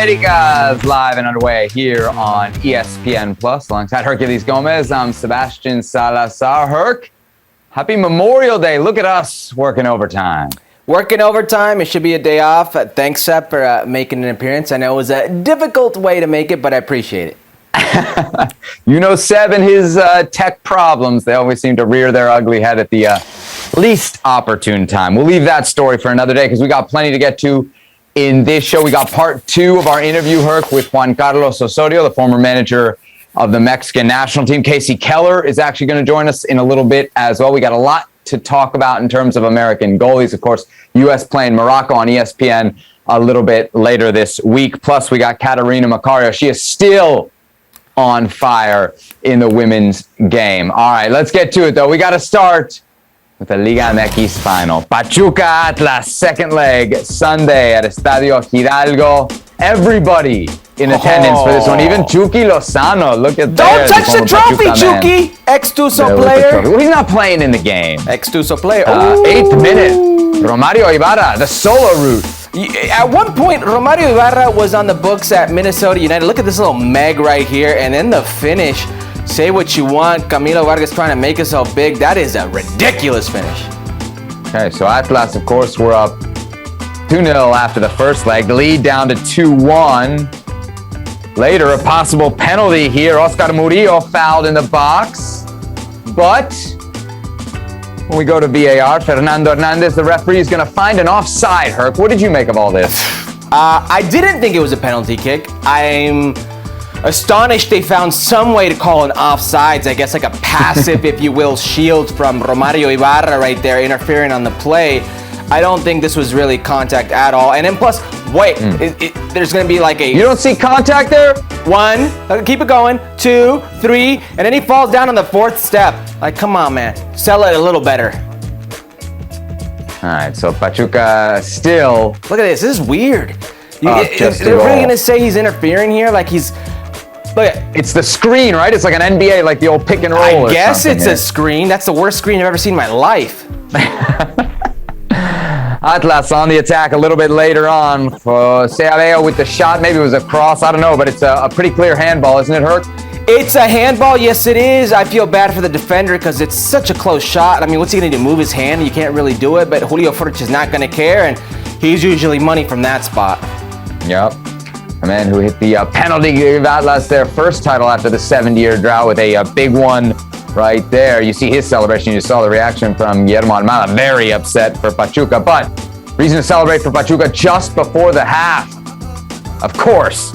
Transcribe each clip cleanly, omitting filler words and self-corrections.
Americas live and underway here on ESPN Plus. Alongside Herculez Gomez, I'm Sebastian Salazar. Herc, happy Memorial Day. Look at us working overtime. Working overtime. It should be a day off. Thanks, Sep, for making an appearance. I know it was a difficult way to make it, but I appreciate it. You know, Seb and his tech problems, they always seem to rear their ugly head at the least opportune time. We'll leave that story for another day because we got plenty to get to in this show. We got part 2 of our interview, Herc, with Juan Carlos Osorio, the former manager of the Mexican national team. Kasey Keller is actually going to join us in a little bit as well. We got a lot to talk about in terms of American goalies. Of course, U.S. playing Morocco on ESPN a little bit later this week. Plus, we got Katarina Macario. She is still on fire in the women's game. All right, let's get to it, though. We got to start with the Liga MX final. Pachuca Atlas, second leg, Sunday at Estadio Hidalgo. Everybody in attendance for this one. Even Chucky Lozano. Look at that. Don't touch the trophy, Chucky! Ex-Tuso player. Well, he's not playing in the game. Ex-Tuso player. 8th minute. Romario Ibarra, the solo route. At one point, Romario Ibarra was on the books at Minnesota United. Look at this little meg right here. And then the finish. Say what you want. Camilo Vargas trying to make himself big. That is a ridiculous finish. Okay, so Atlas, of course, we're up 2-0 after the first leg. The lead down to 2-1. Later, a possible penalty here. Oscar Murillo fouled in the box. But when we go to VAR, Fernando Hernandez, the referee, is going to find an offside. Herc, what did you make of all this? I didn't think it was a penalty kick. I'm astonished they found some way to call an offsides. I guess like a passive, if you will, shield from Romario Ibarra right there interfering on the play. I don't think this was really contact at all. And then plus, wait, there's going to be like a... You don't see contact there? 1, keep it going, 2, 3, and then he falls down on the 4th step. Like, come on, man. Sell it a little better. All right, so Pachuca still... Look at this. This is weird. They're really going to say he's interfering here? Like he's... Look at, it's the screen, right? It's like an NBA, like the old pick and roll. I guess it's a screen. That's the worst screen I've ever seen in my life. Atlas on the attack a little bit later on. Seabeo with the shot. Maybe it was a cross. I don't know, but it's a pretty clear handball, isn't it, Herc? It's a handball. Yes, it is. I feel bad for the defender because it's such a close shot. I mean, what's he going to do? Move his hand? You can't really do it, but Julio Furch is not going to care, and he's usually money from that spot. Yep. A man who hit the penalty gave Atlas their first title after the 70-year drought with a big one right there. You see his celebration. You saw the reaction from Guillermo Almada. Very upset for Pachuca. But reason to celebrate for Pachuca just before the half. Of course,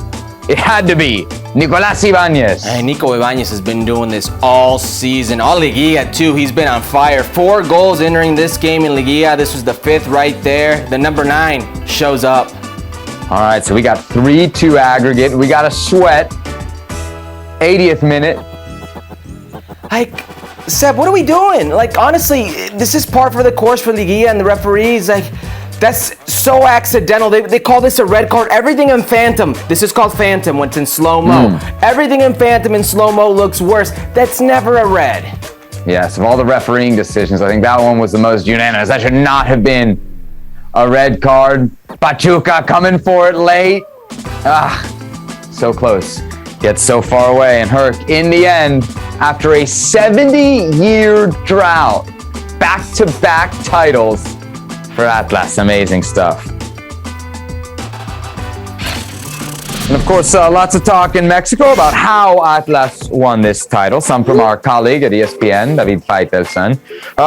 it had to be Nicolás Ibáñez. Hey, Nico Ibáñez has been doing this all season. All Liguilla, too. He's been on fire. 4 goals entering this game in Liguilla. This was the 5th right there. The number 9 shows up. All right, so we got 3-2 aggregate. We got a sweat. 80th minute. Like, Seb, what are we doing? Like, honestly, this is par for the course for Liguilla and the referees. Like, that's so accidental. They call this a red card. Everything in Phantom. This is called Phantom when it's in slow-mo. Everything in Phantom in slow-mo looks worse. That's never a red. Yes, of all the refereeing decisions, I think that one was the most unanimous. That should not have been a red card. Pachuca coming for it late. So close. Yet so far away. And Herc, in the end, after a 70-year drought, back-to-back titles for Atlas. Amazing stuff. And of course, lots of talk in Mexico about how Atlas won this title. Some from our colleague at ESPN, David Faitelson,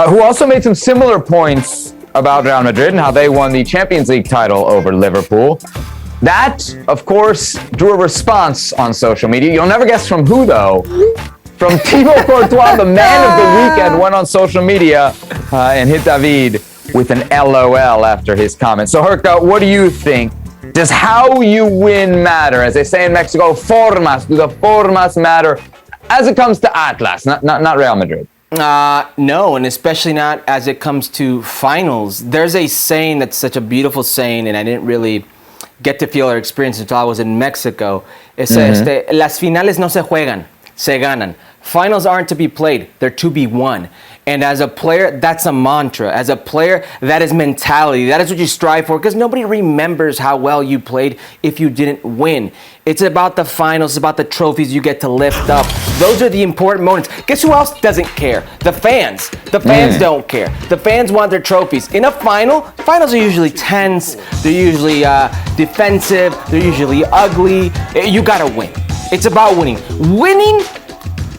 who also made some similar points about Real Madrid and how they won the Champions League title over Liverpool. That, of course, drew a response on social media. You'll never guess from who, though. From Thibaut Courtois, the man of the weekend, went on social media and hit David with an LOL after his comment. So, Herc, what do you think? Does how you win matter? As they say in Mexico, formas. Do the formas matter as it comes to Atlas, not Real Madrid? No, and especially not as it comes to finals. There's a saying that's such a beautiful saying, and I didn't really get to feel or experience until I was in Mexico. It says, las finales no se juegan, se ganan. Finals aren't to be played, they're to be won. And as a player, that's a mantra. As a player, that is mentality. That is what you strive for, because nobody remembers how well you played if you didn't win. It's about the finals, it's about the trophies you get to lift up. Those are the important moments. Guess who else doesn't care? The fans. The fans don't care. The fans want their trophies. In a finals are usually tense, they're usually defensive, they're usually ugly. You gotta win. It's about winning. Winning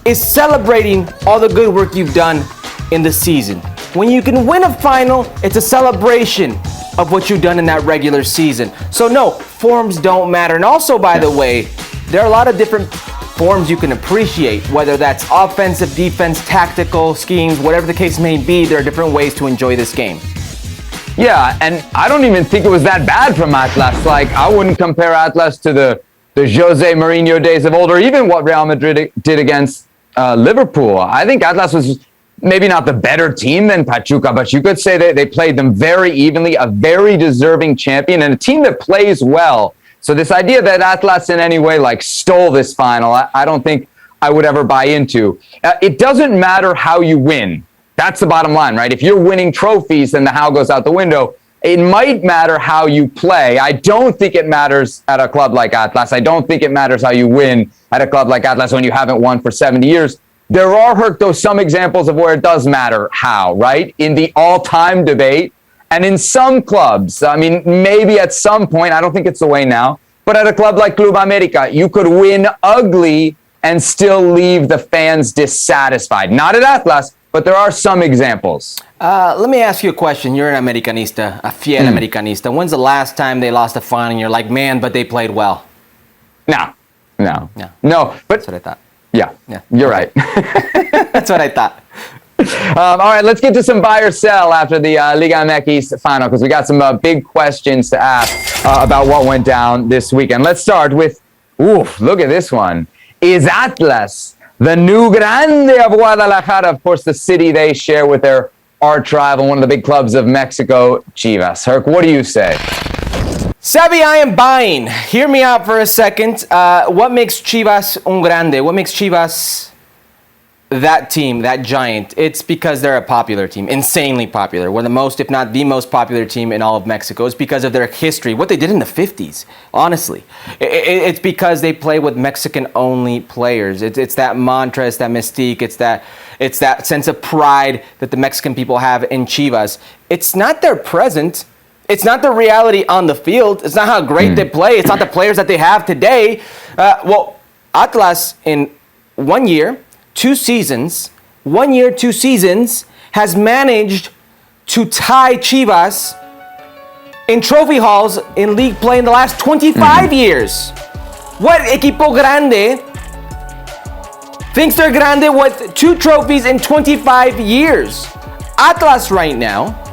is celebrating all the good work you've done in the season. When you can win a final, it's a celebration of what you've done in that regular season. So no, forms don't matter. And also, by the way, there are a lot of different forms you can appreciate, whether that's offensive, defense, tactical schemes, whatever the case may be. There are different ways to enjoy this game. Yeah, and I don't even think it was that bad from Atlas. Like, I wouldn't compare Atlas to the Jose Mourinho days of old, or even what Real Madrid did against Liverpool. I think Atlas was maybe not the better team than Pachuca, but you could say that they played them very evenly, a very deserving champion, and a team that plays well. So this idea that Atlas in any way like stole this final, I don't think I would ever buy into. It doesn't matter how you win. That's the bottom line, right? If you're winning trophies, then the how goes out the window. It might matter how you play. I don't think it matters at a club like Atlas. I don't think it matters how you win at a club like Atlas when you haven't won for 70 years. There are, Herc, some examples of where it does matter how, right? In the all-time debate, and in some clubs, I mean, maybe at some point, I don't think it's the way now, but at a club like Club America, you could win ugly and still leave the fans dissatisfied. Not at Atlas, but there are some exampps. Let me ask you a question. You're an Americanista, a fiel Americanista. When's the last time they lost a final and you're like, man, but they played well? No, but that's what I thought. Yeah, you're right. That's what I thought. All right, let's get to some buy or sell after the Liga MX final, because we got some big questions to ask about what went down this weekend. Let's start with, look at this one. Is Atlas the new grande of Guadalajara? Of course, the city they share with their arch rival, one of the big clubs of Mexico, Chivas. Herc, what do you say? Sebi, I am buying. Hear me out for a second. What makes Chivas un grande? What makes Chivas that team, that giant? It's because they're a popular team, insanely popular. One of the most, if not the most popular team in all of Mexico. It's because of their history, what they did in the 50s, honestly. It's because they play with Mexican-only players. It's that mantra, it's that mystique, it's that sense of pride that the Mexican people have in Chivas. It's not their present. It's not the reality on the field. It's not how great they play. It's not the players that they have today. Atlas in 1 year, 2 seasons, has managed to tie Chivas in trophy hauls in league play in the last 25 years. What equipo grande thinks they're grande with 2 trophies in 25 years? Atlas right now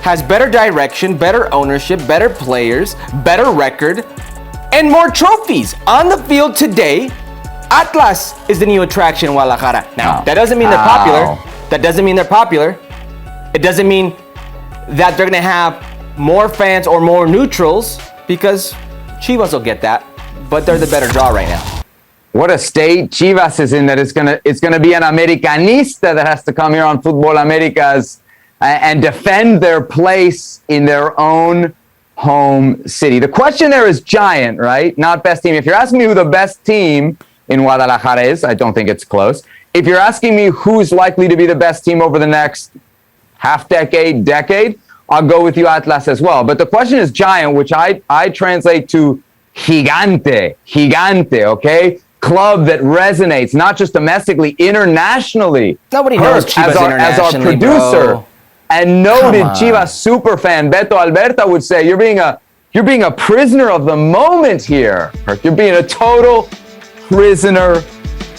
has better direction, better ownership, better players, better record, and more trophies. On the field today, Atlas is the new attraction in Guadalajara. Now, that doesn't mean they're popular. It doesn't mean that they're going to have more fans or more neutrals, because Chivas will get that, but they're the better draw right now. What a state Chivas is in, that it's gonna be an Americanista that has to come here on Futbol Americas and defend their place in their own home city. The question there is giant, right? Not best team. If you're asking me who the best team in Guadalajara is, I don't think it's close. If you're asking me who's likely to be the best team over the next decade, I'll go with you, Atlas, as well. But the question is giant, which I translate to gigante, okay? Club that resonates, not just domestically, internationally. Nobody knows Chivas internationally, as our producer. Bro. And noted Chivas superfan Beto Alberta would say, you're being a prisoner of the moment here. You're being a total prisoner of the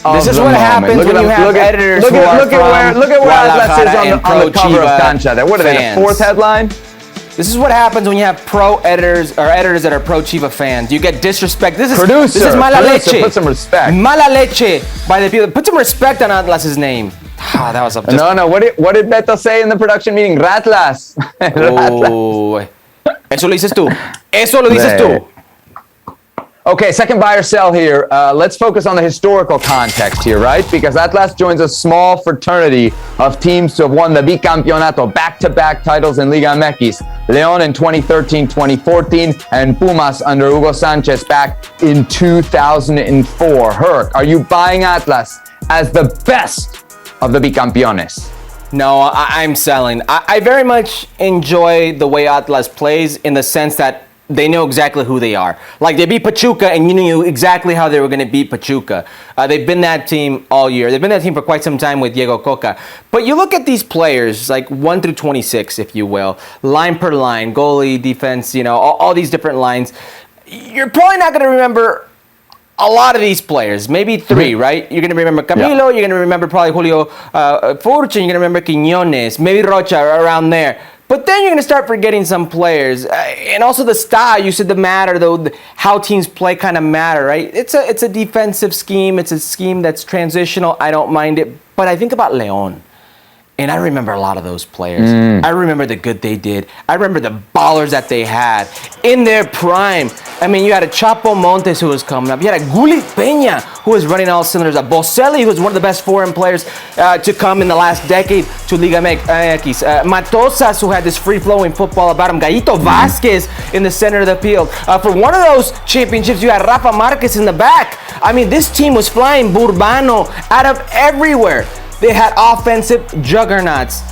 moment. This is what happens when you have editors who are from Guadalajara look at where Atlas is on the cover of Cancha there. What are they, the 4th headline? This is what happens when you have pro editors or editors that are pro Chiva fans. You get disrespect. This is mala leche. Put some respect. Mala leche by the people. Put some respect on Atlas's name. That was up. No. What did Beto say in the production meeting? Ratlas. Oh, eso lo dices tú. Eso lo dices tú. Okay, second buy or sell here. Let's focus on the historical context here, right? Because Atlas joins a small fraternity of teams to have won the bicampeonato, back-to-back titles in Liga MX. León in 2013-2014, and Pumas under Hugo Sanchez back in 2004. Herc, are you buying Atlas as the best of the bicampeones? No, I'm selling. I very much enjoy the way Atlas plays in the sense that they know exactly who they are. Like, they beat Pachuca, and you knew exactly how they were going to beat Pachuca. They've been that team all year. They've been that team for quite some time with Diego Coca. But you look at these players, like 1 through 26, if you will, line per line, goalie, defense, all these different lines. You're probably not going to remember a lot of these players, maybe 3, right? You're going to remember Camilo, You're going to remember probably Julio Furch, and you're going to remember Quiñones, maybe Rocha, around there. But then you're going to start forgetting some players. And also the style, you said the matter, though, how teams play kind of matter, right? It's a defensive scheme. It's a scheme that's transitional. I don't mind it. But I think about León. And I remember a lot of those players. I remember the good they did. I remember the ballers that they had in their prime. I mean, you had a Chapo Montes who was coming up. You had a Gullit Peña who was running all cylinders. A Boselli who was one of the best foreign players to come in the last decade to Liga MX. Matosas who had this free-flowing football about him. Gallito Vázquez in the center of the field. For one of those championships, you had Rafa Marquez in the back. I mean, this team was flying Burbano out of everywhere. They had offensive juggernauts,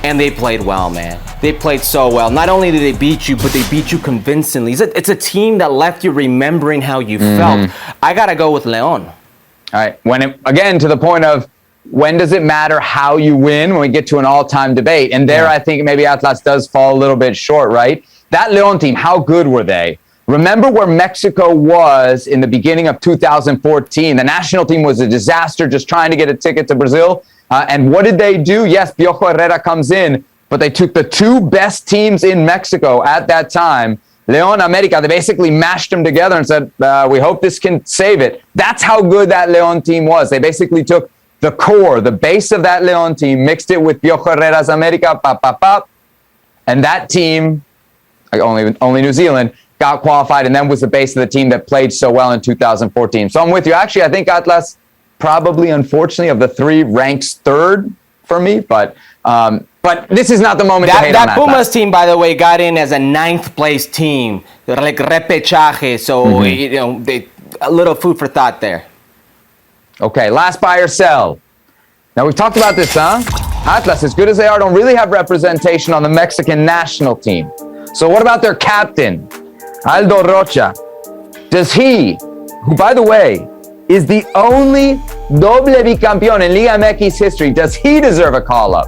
and they played well, man. They played so well. Not only did they beat you, but they beat you convincingly. It's a team that left you remembering how you felt. I got to go with León. All right. Again, to the point of when does it matter how you win when we get to an all-time debate? And there, I think maybe Atlas does fall a little bit short, right? That León team, how good were they? Remember where Mexico was in the beginning of 2014. The national team was a disaster, just trying to get a ticket to Brazil. And what did they do? Yes, Piojo Herrera comes in, but they took the 2 best teams in Mexico at that time, León, America. They basically mashed them together and said, we hope this can save it. That's how good that León team was. They basically took the core, the base of that León team, mixed it with Piojo Herrera's America, and that team, only New Zealand, got qualified and then was the base of the team that played so well in 2014. So I'm with you. Actually, I think Atlas probably, unfortunately, of the 3 ranks 3rd for me, but this is not the moment to hate on that Pumas team, by the way, got in as a 9th place team. They're like repechaje, so a little food for thought there. Okay, last buy or sell. Now we've talked about this, Atlas, as good as they are, don't really have representation on the Mexican national team. So what about their captain, Aldo Rocha? Does he, who, by the way, is the only doble bicampeón in Liga MX history, does he deserve a call-up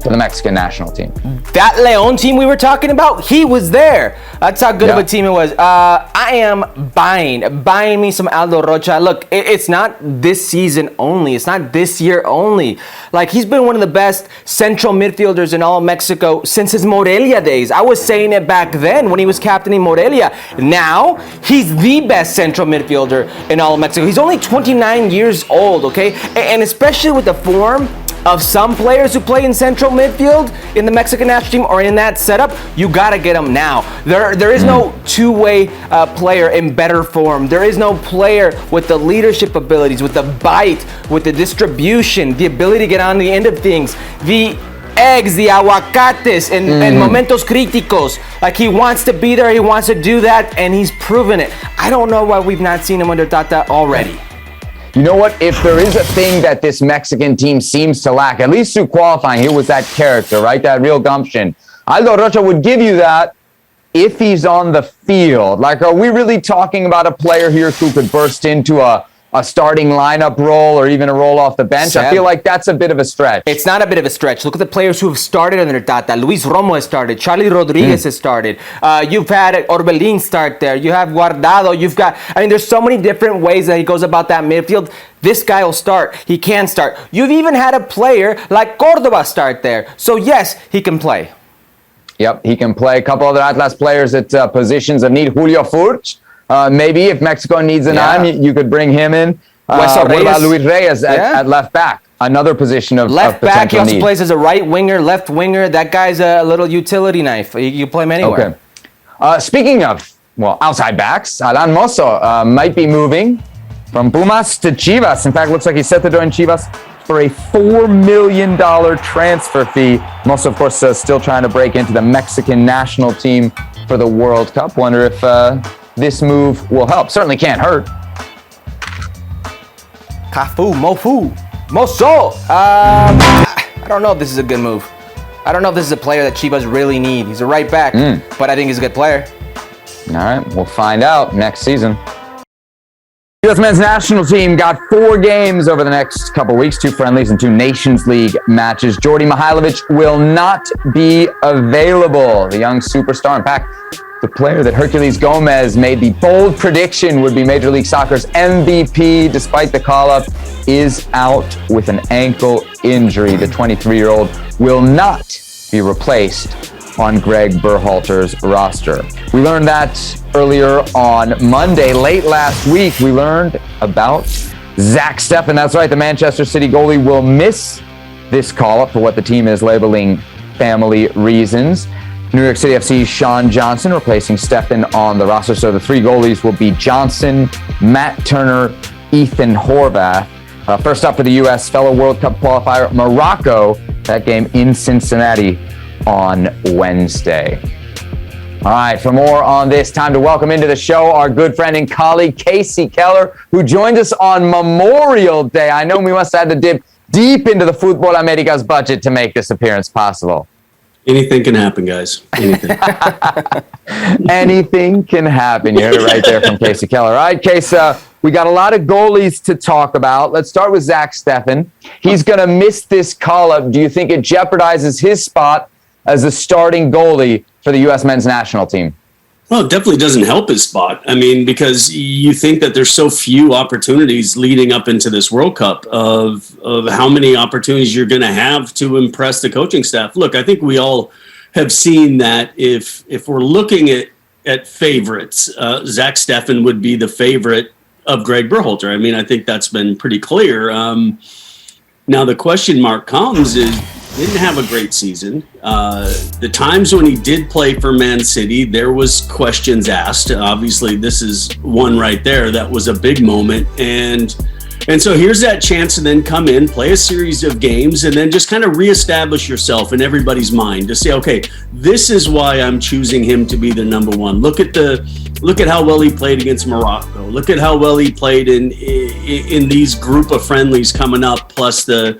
to the Mexican national team? That León team we were talking about, he was there. That's how good of a team it was. I am buying me some Aldo Rocha. Look, it's not this season only. It's not this year only. Like, he's been one of the best central midfielders in all of Mexico since his Morelia days. I was saying it back then when he was captaining Morelia. Now, he's the best central midfielder in all of Mexico. He's only 29 years old, okay? And especially with the form of some players who play in central midfield in the Mexican national team or in that setup, you gotta get them now. There is no two-way player in better form. There is no player with the leadership abilities, with the bite, with the distribution, the ability to get on the end of things, the eggs, the aguacates, and momentos críticos. Like, he wants to be there, he wants to do that, and he's proven it. I don't know why we've not seen him under Tata already. You know what? If there is a thing that this Mexican team seems to lack, at least through qualifying, here was that character, right? That real gumption. Aldo Rocha would give you that if he's on the field. Like, are we really talking about a player here who could burst into a starting lineup role or even a role off the bench? I feel like that's a bit of a stretch. It's not a bit of a stretch. Look at the players who have started under Tata. Luis Romo has started. Charlie Rodriguez has started. You've had Orbelín start there. You have Guardado. You've got, there's so many different ways that he goes about that midfield. This guy will start. He can start. You've even had a player like Córdoba start there. So yes, he can play. Yep, he can play. A couple other Atlas players at positions of need. Julio Furch. Maybe if Mexico needs an arm, you could bring him in. What about Luis Reyes at left back? Another position of left back. He also need. plays as a right winger, left winger. That guy's a little utility knife. You play him anywhere. Okay. Speaking of outside backs. Alan Mozo might be moving from Pumas to Chivas. In fact, looks like he's set to join Chivas for a $4 million transfer fee. Mozo, of course, still trying to break into the Mexican national team for the World Cup. Wonder if this move will help. Certainly can't hurt. Cafu, Mozo. I don't know if this is a good move. I don't know if this is a player that Chivas really need. He's a right back, but I think he's a good player. All right, we'll find out next season. U.S. men's national team got 4 games over the next couple weeks, 2 friendlies and 2 Nations League matches. Jordi Mihailovic will not be available. The young superstar, in fact, the player that Herculez Gomez made the bold prediction would be Major League Soccer's MVP, despite the call-up, is out with an ankle injury. The 23-year-old will not be replaced on Greg Berhalter's roster. We learned that earlier on Monday. Late last week, we learned about Zack Steffen. That's right, the Manchester City goalie will miss this call-up for what the team is labeling family reasons. New York City FC's Sean Johnson replacing Steffen on the roster. So the 3 goalies will be Johnson, Matt Turner, Ethan Horvath. First up for the U.S. fellow World Cup qualifier, Morocco. That game in Cincinnati on Wednesday. All right, for more on this, time to welcome into the show our good friend and colleague, Kasey Keller, who joined us on Memorial Day. I know we must have had to dip deep into the Futbol Americas budget to make this appearance possible. Anything can happen, guys. Anything. Anything can happen. You heard it right there from Kasey Keller. All right, Kasey, we got a lot of goalies to talk about. Let's start with Zack Steffen. He's going to miss this call-up. Do you think it jeopardizes his spot as the starting goalie for the U.S. men's national team? Well, it definitely doesn't help his spot. I mean, because you think that there's so few opportunities leading up into this World Cup of how many opportunities you're going to have to impress the coaching staff. Look, I think we all have seen that if we're looking at favorites, Zack Steffen would be the favorite of Greg Berhalter. I mean, I think that's been pretty clear. Now, the question mark comes is, didn't have a great season. The times when he did play for Man City, there was questions asked. Obviously, this is one right there that was a big moment. And so here's that chance to then come in, play a series of games, and then just kind of reestablish yourself in everybody's mind to say, okay, this is why I'm choosing him to be the number one. Look at how well he played against Morocco. Look at how well he played in these group of friendlies coming up, plus the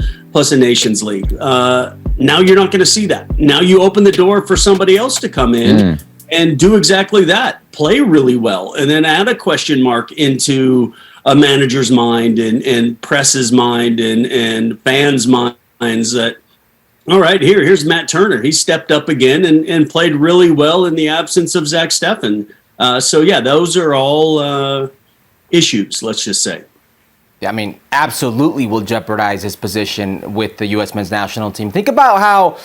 Nations League. Now you're not going to see that. Now you open the door for somebody else to come in and do exactly that. Play really well, and then add a question mark into a manager's mind and press's mind and fans' minds that, all right, here's Matt Turner. He stepped up again and played really well in the absence of Zack Steffen. So, yeah, those are all issues, let's just say. I mean, absolutely will jeopardize his position with the U.S. men's national team. Think about how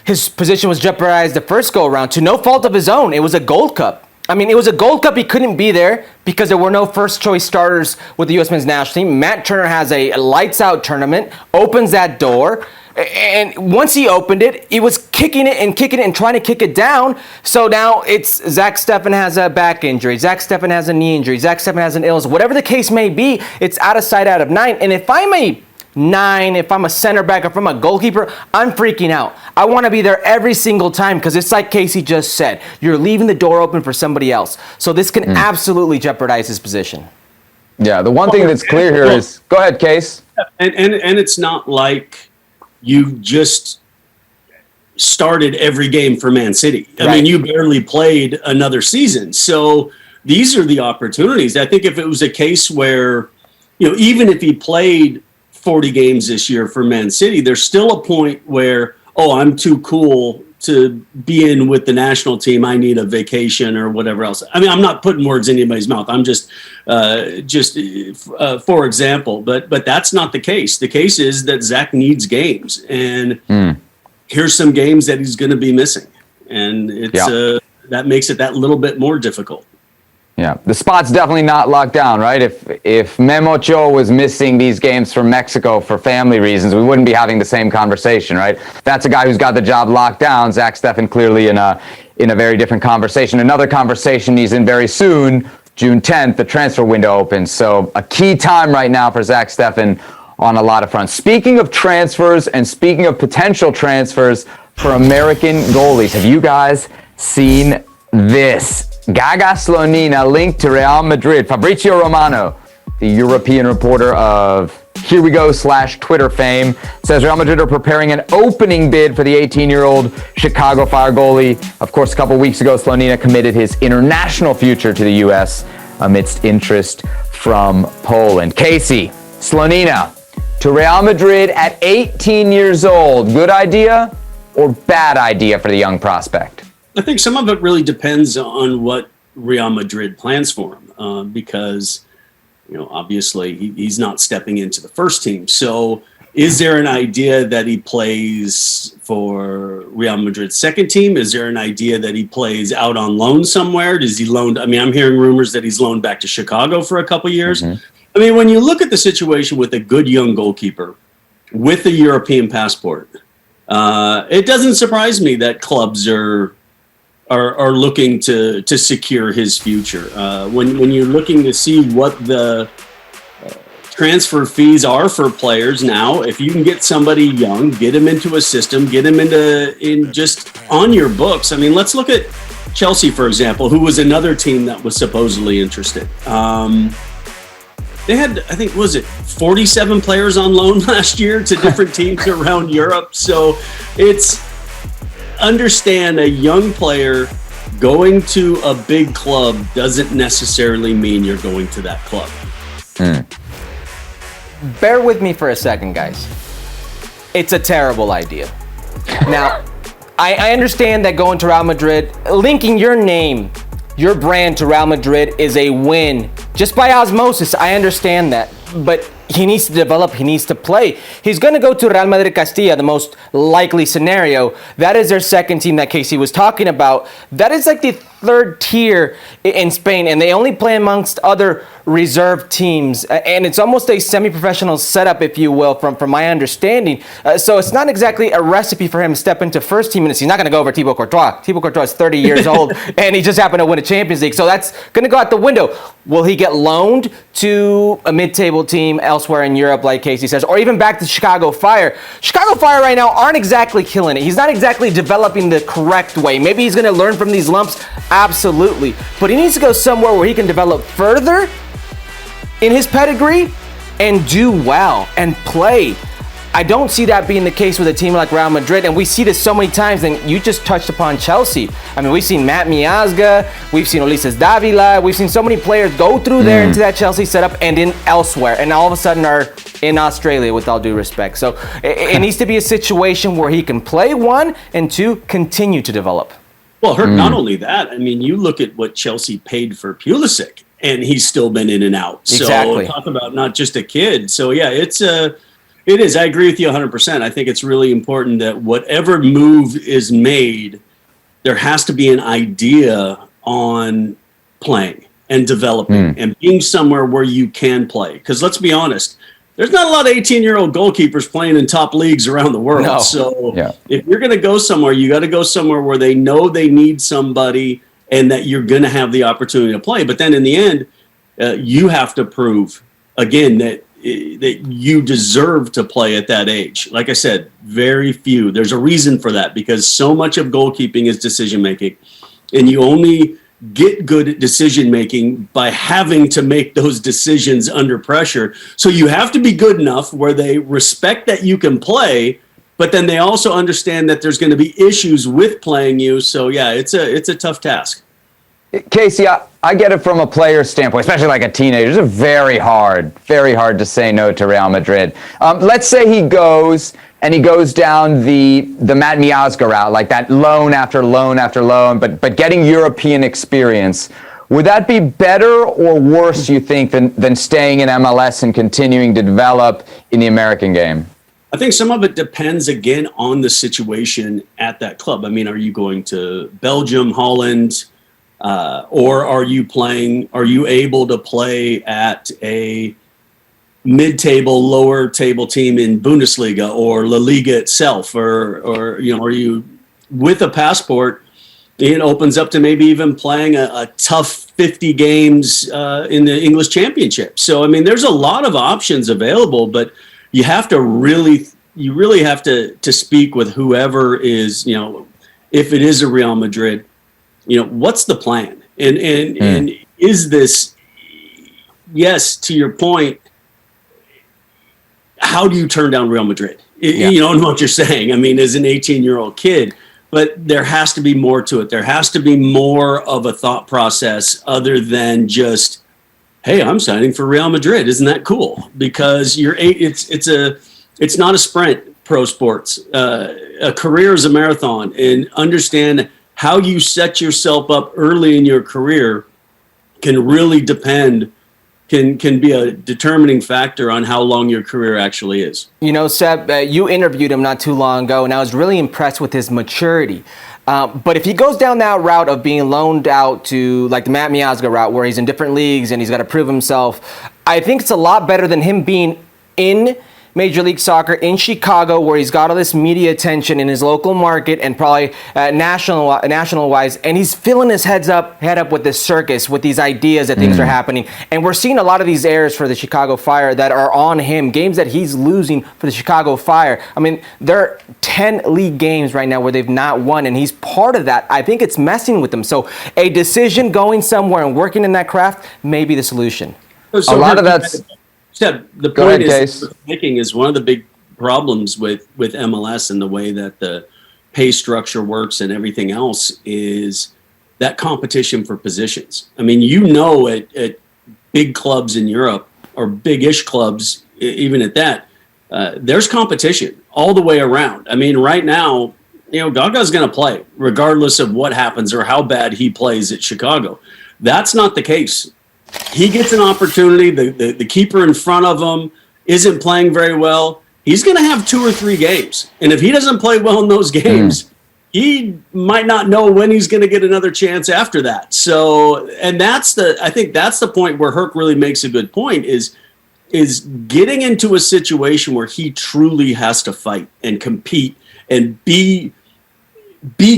his position was jeopardized the first go-around to no fault of his own. It was a Gold Cup. I mean, it was a Gold Cup. He couldn't be there because there were no first-choice starters with the U.S. men's national team. Matt Turner has a lights-out tournament, opens that door. And once he opened it, he was kicking it and trying to kick it down. So now it's Zack Steffen has a back injury. Zack Steffen has a knee injury. Zack Steffen has an illness. Whatever the case may be, it's out of sight, out of mind. And if I'm a 9, if I'm a center back, if I'm a goalkeeper, I'm freaking out. I want to be there every single time because it's like Kasey just said. You're leaving the door open for somebody else. So this can absolutely jeopardize his position. Yeah, the one thing that's clear here is... Go ahead, Case. And it's not like you just started every game for Man City. I mean, you barely played another season. So these are the opportunities. I think if it was a case where, even if he played 40 games this year for Man City, there's still a point where, I'm too cool to be in with the national team. I need a vacation or whatever else. I mean, I'm not putting words in anybody's mouth. I'm just for example, but that's not the case. The case is that Zack needs games, and here's some games that he's going to be missing, and it's that makes it that little bit more difficult. Yeah, the spot's definitely not locked down, right? If Memo Ochoa was missing these games from Mexico for family reasons, we wouldn't be having the same conversation, right? That's a guy who's got the job locked down. Zack Steffen clearly in a very different conversation. Another conversation he's in very soon, June 10th, the transfer window opens. So a key time right now for Zack Steffen on a lot of fronts. Speaking of transfers and speaking of potential transfers for American goalies, have you guys seen this? Gabriel Slonina linked to Real Madrid. Fabrizio Romano, the European reporter of Here We Go / Twitter fame, says Real Madrid are preparing an opening bid for the 18-year-old Chicago Fire goalie. Of course, a couple weeks ago, Slonina committed his international future to the U.S. amidst interest from Poland. Kasey, Slonina to Real Madrid at 18 years old. Good idea or bad idea for the young prospect? I think some of it really depends on what Real Madrid plans for him, because, obviously he's not stepping into the first team. So is there an idea that he plays for Real Madrid's second team? Is there an idea that he plays out on loan somewhere? Does he loan? I mean, I'm hearing rumors that he's loaned back to Chicago for a couple years. Mm-hmm. I mean, when you look at the situation with a good young goalkeeper with a European passport, it doesn't surprise me that clubs are looking to secure his future. When you're looking to see what the transfer fees are for players now, if you can get somebody young, get him into a system, get him in just on your books. I mean, let's look at Chelsea, for example, who was another team that was supposedly interested. They had, I think, 47 players on loan last year to different teams around Europe. So understand a young player going to a big club doesn't necessarily mean you're going to that club. Bear with me for a second, guys. It's a terrible idea. Now, I understand that going to Real Madrid, linking your name, your brand to Real Madrid is a win. Just by osmosis, I understand that. But he needs to develop, he needs to play. He's going to go to Real Madrid Castilla, the most likely scenario. That is their second team that Kasey was talking about. That is like the third tier in Spain, and they only play amongst other reserve teams. And it's almost a semi-professional setup, if you will, from my understanding. So it's not exactly a recipe for him to step into first team minutes. He's not going to go over Thibaut Courtois. Thibaut Courtois is 30 years old, and he just happened to win a Champions League. So that's going to go out the window. Will he get loaned to a mid-table team elsewhere in Europe, like Kasey says, or even back to Chicago Fire? Chicago Fire right now aren't exactly killing it. He's not exactly developing the correct way. Maybe he's going to learn from these lumps. Absolutely. But he needs to go somewhere where he can develop further in his pedigree and do well and play. I don't see that being the case with a team like Real Madrid, and we see this so many times, and you just touched upon Chelsea. I mean, we've seen Matt Miazga, we've seen Ulises Davila, we've seen so many players go through there into that Chelsea setup and in elsewhere, and all of a sudden are in Australia, with all due respect. So it needs to be a situation where he can play, one, and two, continue to develop. Well, not only that, I mean, you look at what Chelsea paid for Pulisic, and he's still been in and out. Exactly. So talk about not just a kid. So yeah, it is. I agree with you 100%. I think it's really important that whatever move is made, there has to be an idea on playing and developing and being somewhere where you can play. Because let's be honest, there's not a lot of 18-year-old goalkeepers playing in top leagues around the world. No. So if you're going to go somewhere, you got to go somewhere where they know they need somebody and that you're going to have the opportunity to play. But then in the end, you have to prove, again, that you deserve to play at that age. Like I said, very few. There's a reason for that, because so much of goalkeeping is decision-making, and you only get good at decision-making by having to make those decisions under pressure. So you have to be good enough where they respect that you can play, but then they also understand that there's going to be issues with playing you. So yeah, it's a tough task. Kasey, I get it from a player's standpoint, especially like a teenager. It's very hard to say no to Real Madrid. Let's say he goes down the Matt Miazga route, like that loan after loan after loan, but getting European experience. Would that be better or worse, you think, than staying in MLS and continuing to develop in the American game? I think some of it depends, again, on the situation at that club. I mean, are you going to Belgium, Holland? Or are you able to play at a mid-table, lower table team in Bundesliga or La Liga itself, or are you with a passport? It opens up to maybe even playing a tough 50 games in the English Championship. So I mean, there's a lot of options available, but you really have to speak with whoever is, if it is a Real Madrid, what's the plan, and is this, yes, to your point, how do you turn down Real Madrid? You know what you're saying. I mean, as an 18-year-old kid, but there has to be more to it. There has to be more of a thought process other than just, hey, I'm signing for Real Madrid. Isn't that cool? Because it's not a sprint, pro sports. A career is a marathon, and understand how you set yourself up early in your career can really can be a determining factor on how long your career actually is. Seb, you interviewed him not too long ago, and I was really impressed with his maturity. But if he goes down that route of being loaned out to like the Matt Miazga route, where he's in different leagues and he's got to prove himself, I think it's a lot better than him being in Major League Soccer in Chicago, where he's got all this media attention in his local market and probably national wise, and he's filling his head up with this circus, with these ideas that things are happening. And we're seeing a lot of these errors for the Chicago Fire that are on him, games that he's losing for the Chicago Fire. I mean, there are 10 league games right now where they've not won, and he's part of that. I think it's messing with them. So a decision going somewhere and working in that craft may be the solution. So a lot of that's... Seb, the point is making is one of the big problems with MLS and the way that the pay structure works and everything else is that competition for positions. I mean, at big clubs in Europe, or big-ish clubs, even at that, there's competition all the way around. I mean, right now, Gaga's going to play regardless of what happens or how bad he plays at Chicago. That's not the case. He gets an opportunity. The keeper in front of him isn't playing very well. He's going to have 2 or 3 games. And if he doesn't play well in those games, he might not know when he's going to get another chance after that. So, and I think that's the point where Herc really makes a good point, is getting into a situation where he truly has to fight and compete and be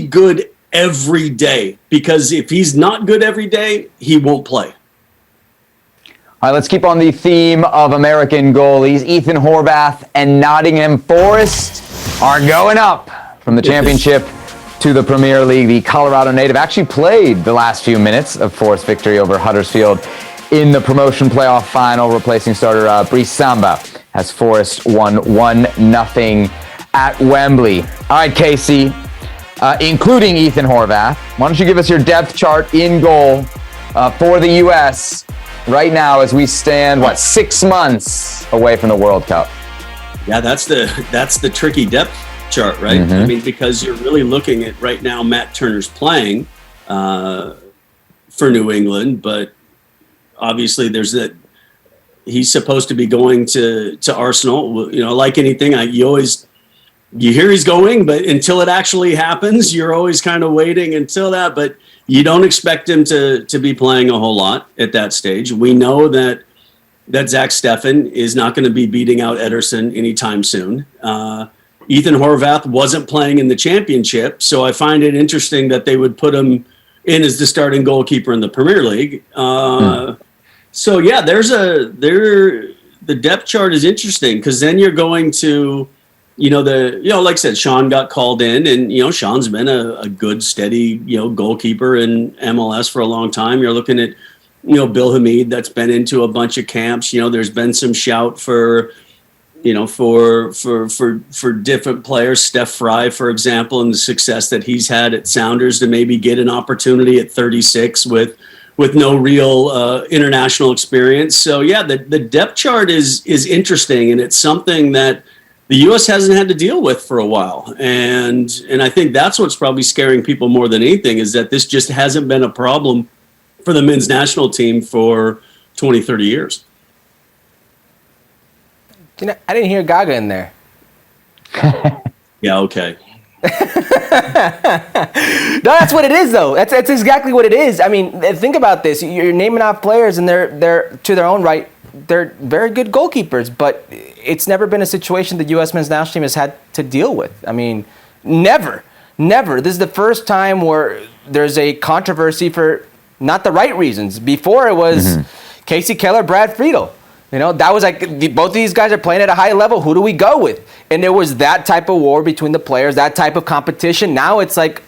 good every day. Because if he's not good every day, he won't play. All right, let's keep on the theme of American goalies. Ethan Horvath and Nottingham Forest are going up from the championship to the Premier League. The Colorado native actually played the last few minutes of Forest victory over Huddersfield in the promotion playoff final, replacing starter Brice Samba, as Forest won 1-0 at Wembley. All right, Kasey, including Ethan Horvath, why don't you give us your depth chart in goal for the U.S. right now as we stand, 6 months away from the World Cup? Yeah, that's the tricky depth chart, right? I mean, because you're really looking at right now, Matt Turner's playing for New England, but obviously there's that he's supposed to be going to Arsenal. Like anything, you hear he's going, but until it actually happens, you're always kind of waiting until that. But you don't expect him to be playing a whole lot at that stage. We know that Zack Steffen is not going to be beating out Ederson anytime soon. Ethan Horvath wasn't playing in the championship, so I find it interesting that they would put him in as the starting goalkeeper in the Premier League. So yeah, the depth chart is interesting, because then you're going to, like I said, Sean got called in, and Sean's been a good, steady, goalkeeper in MLS for a long time. You're looking at, Bill Hamid, that's been into a bunch of camps. There's been some shout for different players, Steph Fry, for example, and the success that he's had at Sounders, to maybe get an opportunity at 36 with no real international experience. So yeah, the depth chart is interesting, and it's something that the U.S. hasn't had to deal with for a while. And I think that's what's probably scaring people more than anything, is that this just hasn't been a problem for the men's national team for 20, 30 years. I didn't hear Gaga in there. Yeah, okay. No, that's what it is, though. That's exactly what it is. I mean, think about this. You're naming off players, and they're to their own right, they're very good goalkeepers, but it's never been a situation the U.S. men's national team has had to deal with. I mean, never. This is the first time where there's a controversy for not the right reasons. Before, it was Kasey Keller, Brad Friedel. You know, that was like, both of these guys are playing at a high level. Who do we go with? And there was that type of war between the players, that type of competition. Now it's like,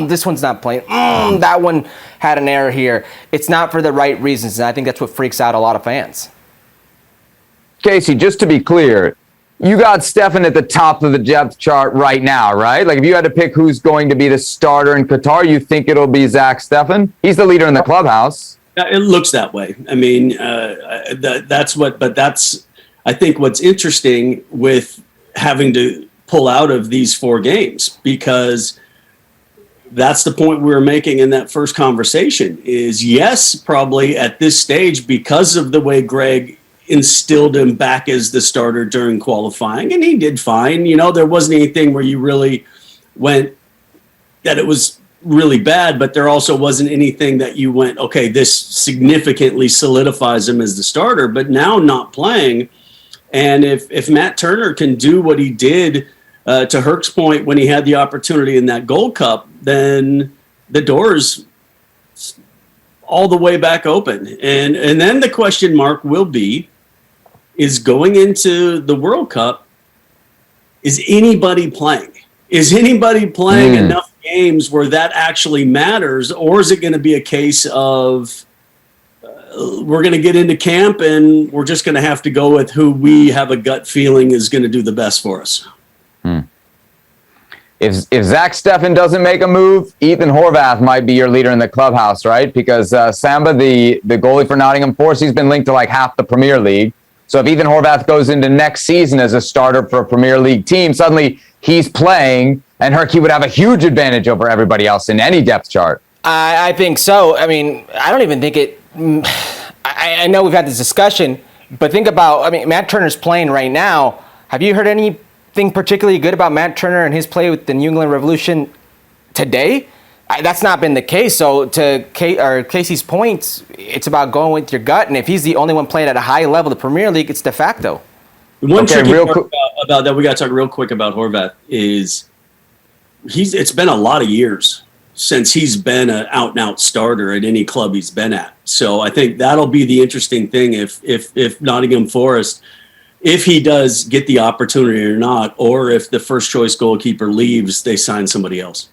this one's not playing. That one had an error here. It's not for the right reasons, and I think that's what freaks out a lot of fans. Kasey, just to be clear, you got Steffen at the top of the depth chart right now, right? Like, if you had to pick who's going to be the starter in Qatar, you think it'll be Zack Steffen? He's the leader in the clubhouse. It looks that way. I mean, I think what's interesting with having to pull out of these 4 games, because that's the point we were making in that first conversation, is yes, probably at this stage, because of the way Greg instilled him back as the starter during qualifying, and he did fine. You know, there wasn't anything where you really went that it was really bad, but there also wasn't anything that you went, okay, this significantly solidifies him as the starter. But now not playing, and if Matt Turner can do what he did to Herc's point when he had the opportunity in that Gold Cup, then the door's all the way back open. And then the question mark will be, is going into the World Cup, is anybody playing? Is anybody playing enough games where that actually matters, or is it going to be a case of we're going to get into camp and we're just going to have to go with who we have a gut feeling is going to do the best for us? If Zack Steffen doesn't make a move, Ethan Horvath might be your leader in the clubhouse, right? Because Samba, the goalie for Nottingham Forest, he's been linked to like half the Premier League. So if Ethan Horvath goes into next season as a starter for a Premier League team, suddenly he's playing, and Herculez would have a huge advantage over everybody else in any depth chart. I think so. I mean, I don't even think it... I know we've had this discussion, but think about... I mean, Matt Turner's playing right now. Have you heard anything particularly good about Matt Turner and his play with the New England Revolution today? That's not been the case. So to Casey's points, it's about going with your gut. And if he's the only one playing at a high level, the Premier League, it's de facto. One tricky part about that, we got to talk real quick about Horvath, is it's been a lot of years since he's been an out-and-out starter at any club he's been at. So I think that'll be the interesting thing if Nottingham Forest, if he does get the opportunity or not, or if the first-choice goalkeeper leaves, they sign somebody else.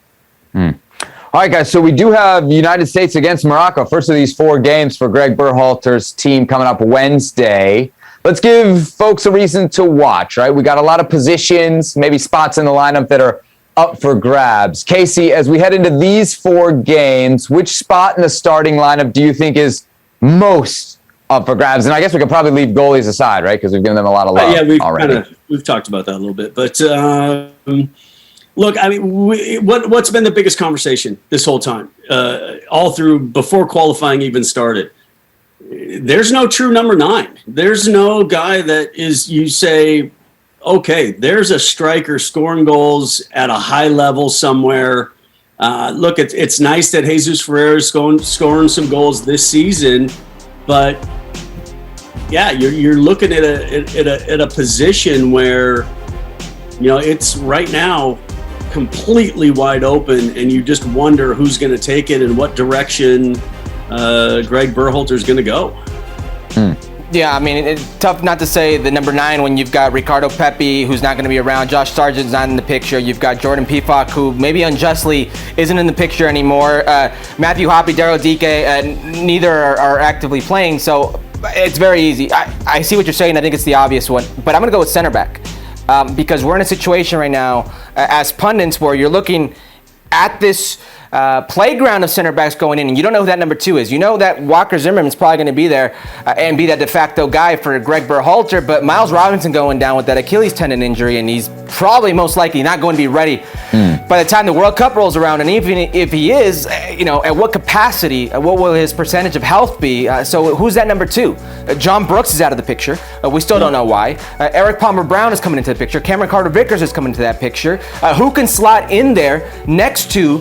All right, guys, so we do have United States against Morocco. First of these 4 games for Greg Berhalter's team coming up Wednesday. Let's give folks a reason to watch, right? We got a lot of positions, maybe spots in the lineup that are up for grabs. Kasey, as we head into these 4 games, which spot in the starting lineup do you think is most up for grabs? And I guess we could probably leave goalies aside, right? Because we've given them a lot of love already. We've talked about that a little bit. But look, I mean, what's been the biggest conversation this whole time, all through before qualifying even started? There's no true number 9. There's no guy that is, you say, okay, there's a striker scoring goals at a high level somewhere. Look, it's nice that Jesus Ferreira is scoring some goals this season, but yeah, you're looking at a position where, you know, it's right now completely wide open, and you just wonder who's going to take it and what direction Greg Berhalter is going to go. Yeah, I mean, it's tough not to say the number 9 when you've got Ricardo Pepi, who's not going to be around. Josh Sargent's not in the picture. You've got Jordan Pifak, who maybe unjustly isn't in the picture anymore. Matthew Hoppe, Daryl Dike, neither are actively playing, so it's very easy. I see what you're saying. I think it's the obvious one, but I'm going to go with center back because we're in a situation right now as pundits where you're looking at this playground of center backs going in, and you don't know who that number 2 is. You know that Walker Zimmerman's probably going to be there and be that de facto guy for Greg Berhalter, but Miles Robinson going down with that Achilles tendon injury, and he's probably most likely not going to be ready by the time the World Cup rolls around. And even if he is, at what capacity, what will his percentage of health be? So who's that number 2? John Brooks is out of the picture. We still don't know why. Eric Palmer-Brown is coming into the picture. Cameron Carter-Vickers is coming into that picture. Who can slot in there next to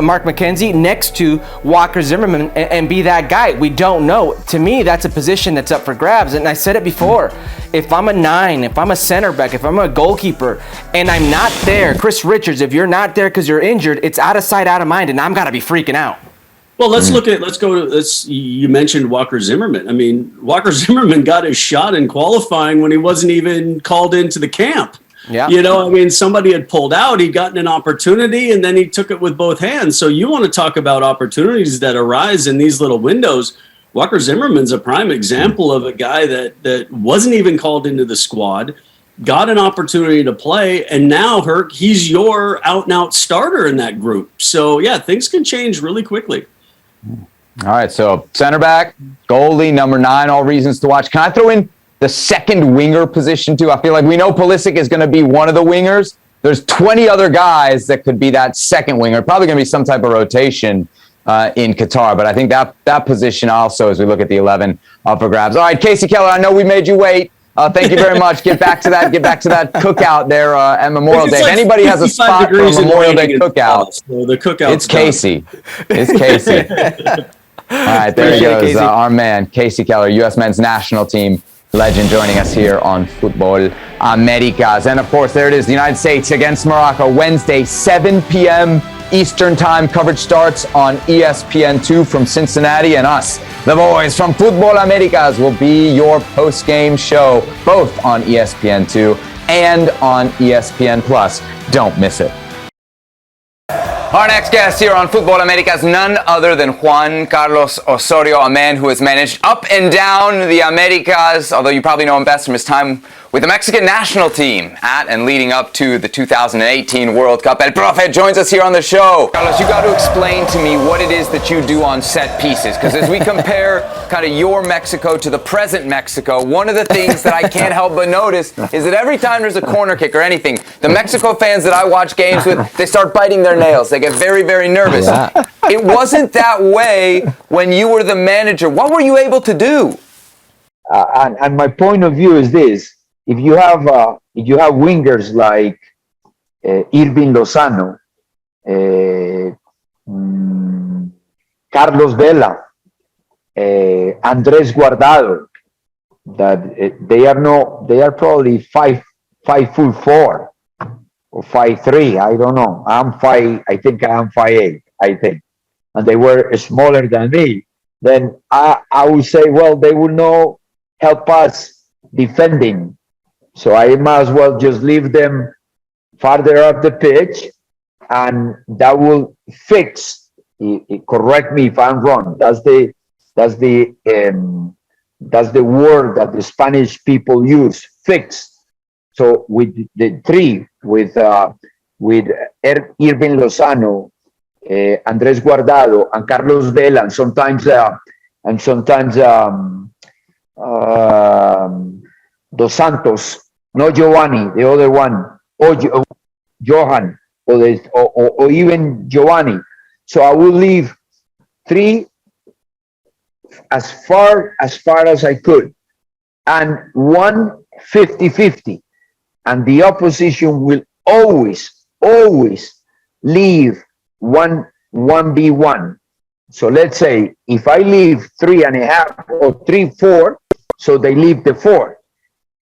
Mark McKenzie, next to Walker Zimmerman, and be that guy? We don't know. To me, that's a position that's up for grabs. And I said it before. If I'm a 9, if I'm a center back, if I'm a goalkeeper, and I'm not there, Chris Richards, if you're not there because you're injured, it's out of sight, out of mind, and I'm gotta be freaking out. Well, you mentioned Walker Zimmerman. I mean, Walker Zimmerman got his shot in qualifying when he wasn't even called into the camp. Yeah. Somebody had pulled out, he'd gotten an opportunity, and then he took it with both hands. So you want to talk about opportunities that arise in these little windows. Walker Zimmerman's a prime example of a guy that wasn't even called into the squad, got an opportunity to play, and now, he's your out-and-out starter in that group. So, yeah, things can change really quickly. All right, so center back, goalie, number 9, all reasons to watch. Can I throw in the second winger position, too? I feel like we know Pulisic is going to be one of the wingers. There's 20 other guys that could be that second winger. Probably going to be some type of rotation in Qatar, but I think that position also, as we look at the 11, up for grabs. All right, Kasey Keller, I know we made you wait. Thank you very much. Get back to that cookout there at Memorial Day. If anybody has a spot for a Memorial Day cookout, so the cookout. It's Kasey. It's Kasey. All right, there he goes, our man, Kasey Keller, U.S. men's national team legend, joining us here on Futbol Americas. And of course, there it is, the United States against Morocco, Wednesday, 7 p.m. Eastern Time. Coverage starts on ESPN2 from Cincinnati, and us, the boys from Futbol Americas, will be your post-game show, both on ESPN2 and on ESPN+. Don't miss it. Our next guest here on Futbol Americas, none other than Juan Carlos Osorio, a man who has managed up and down the Americas, although you probably know him best from his time with the Mexican national team at and leading up to the 2018 World Cup. El Profe joins us here on the show. Carlos, you got to explain to me what it is that you do on set pieces, because as we compare kind of your Mexico to the present Mexico, one of the things that I can't help but notice is that every time there's a corner kick or anything, the Mexico fans that I watch games with, they start biting their nails. They get very, very nervous. Yeah. It wasn't that way when you were the manager. What were you able to do? And my point of view is this. If you have wingers like Irving Lozano, Carlos Vela, Andres Guardado, that they are probably 5'4" or 5'3". I don't know. I think I am 5'8". I think, and they were smaller than me. Then I would say, well, they will not help us defending. So I might as well just leave them farther up the pitch, and that will fix. Correct me if I'm wrong. That's the word that the Spanish people use. Fix. So with the three, with Irving Lozano, Andres Guardado, and Carlos Vela, and sometimes Dos Santos, not Giovanni, the other one, or Johan, or even Giovanni. So I will leave three as far as I could, and one 50-50, and the opposition will always leave 1v1. So let's say if I leave 3.5 or 3-4, so they leave the 4.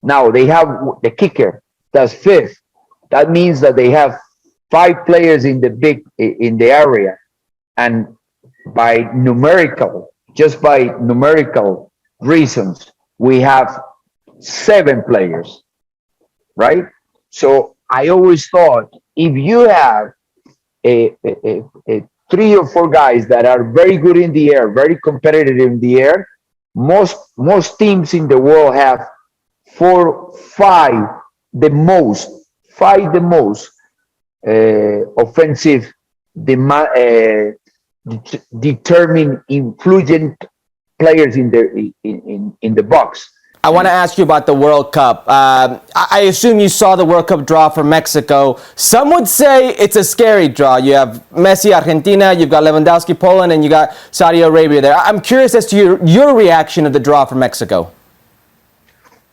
Now they have the kicker, that's 5th. That means that they have 5 players in the area, and just by numerical reasons, we have 7 players, right? So I always thought if you have a 3 or 4 guys that are very good in the air, very competitive in the air, most teams in the world have 5 the most offensive, determined, influent players in the box. I want to ask you about the World Cup. I assume you saw the World Cup draw for Mexico. Some would say it's a scary draw. You have Messi, Argentina, you've got Lewandowski, Poland, and you got Saudi Arabia there. I'm curious as to your reaction to the draw for Mexico.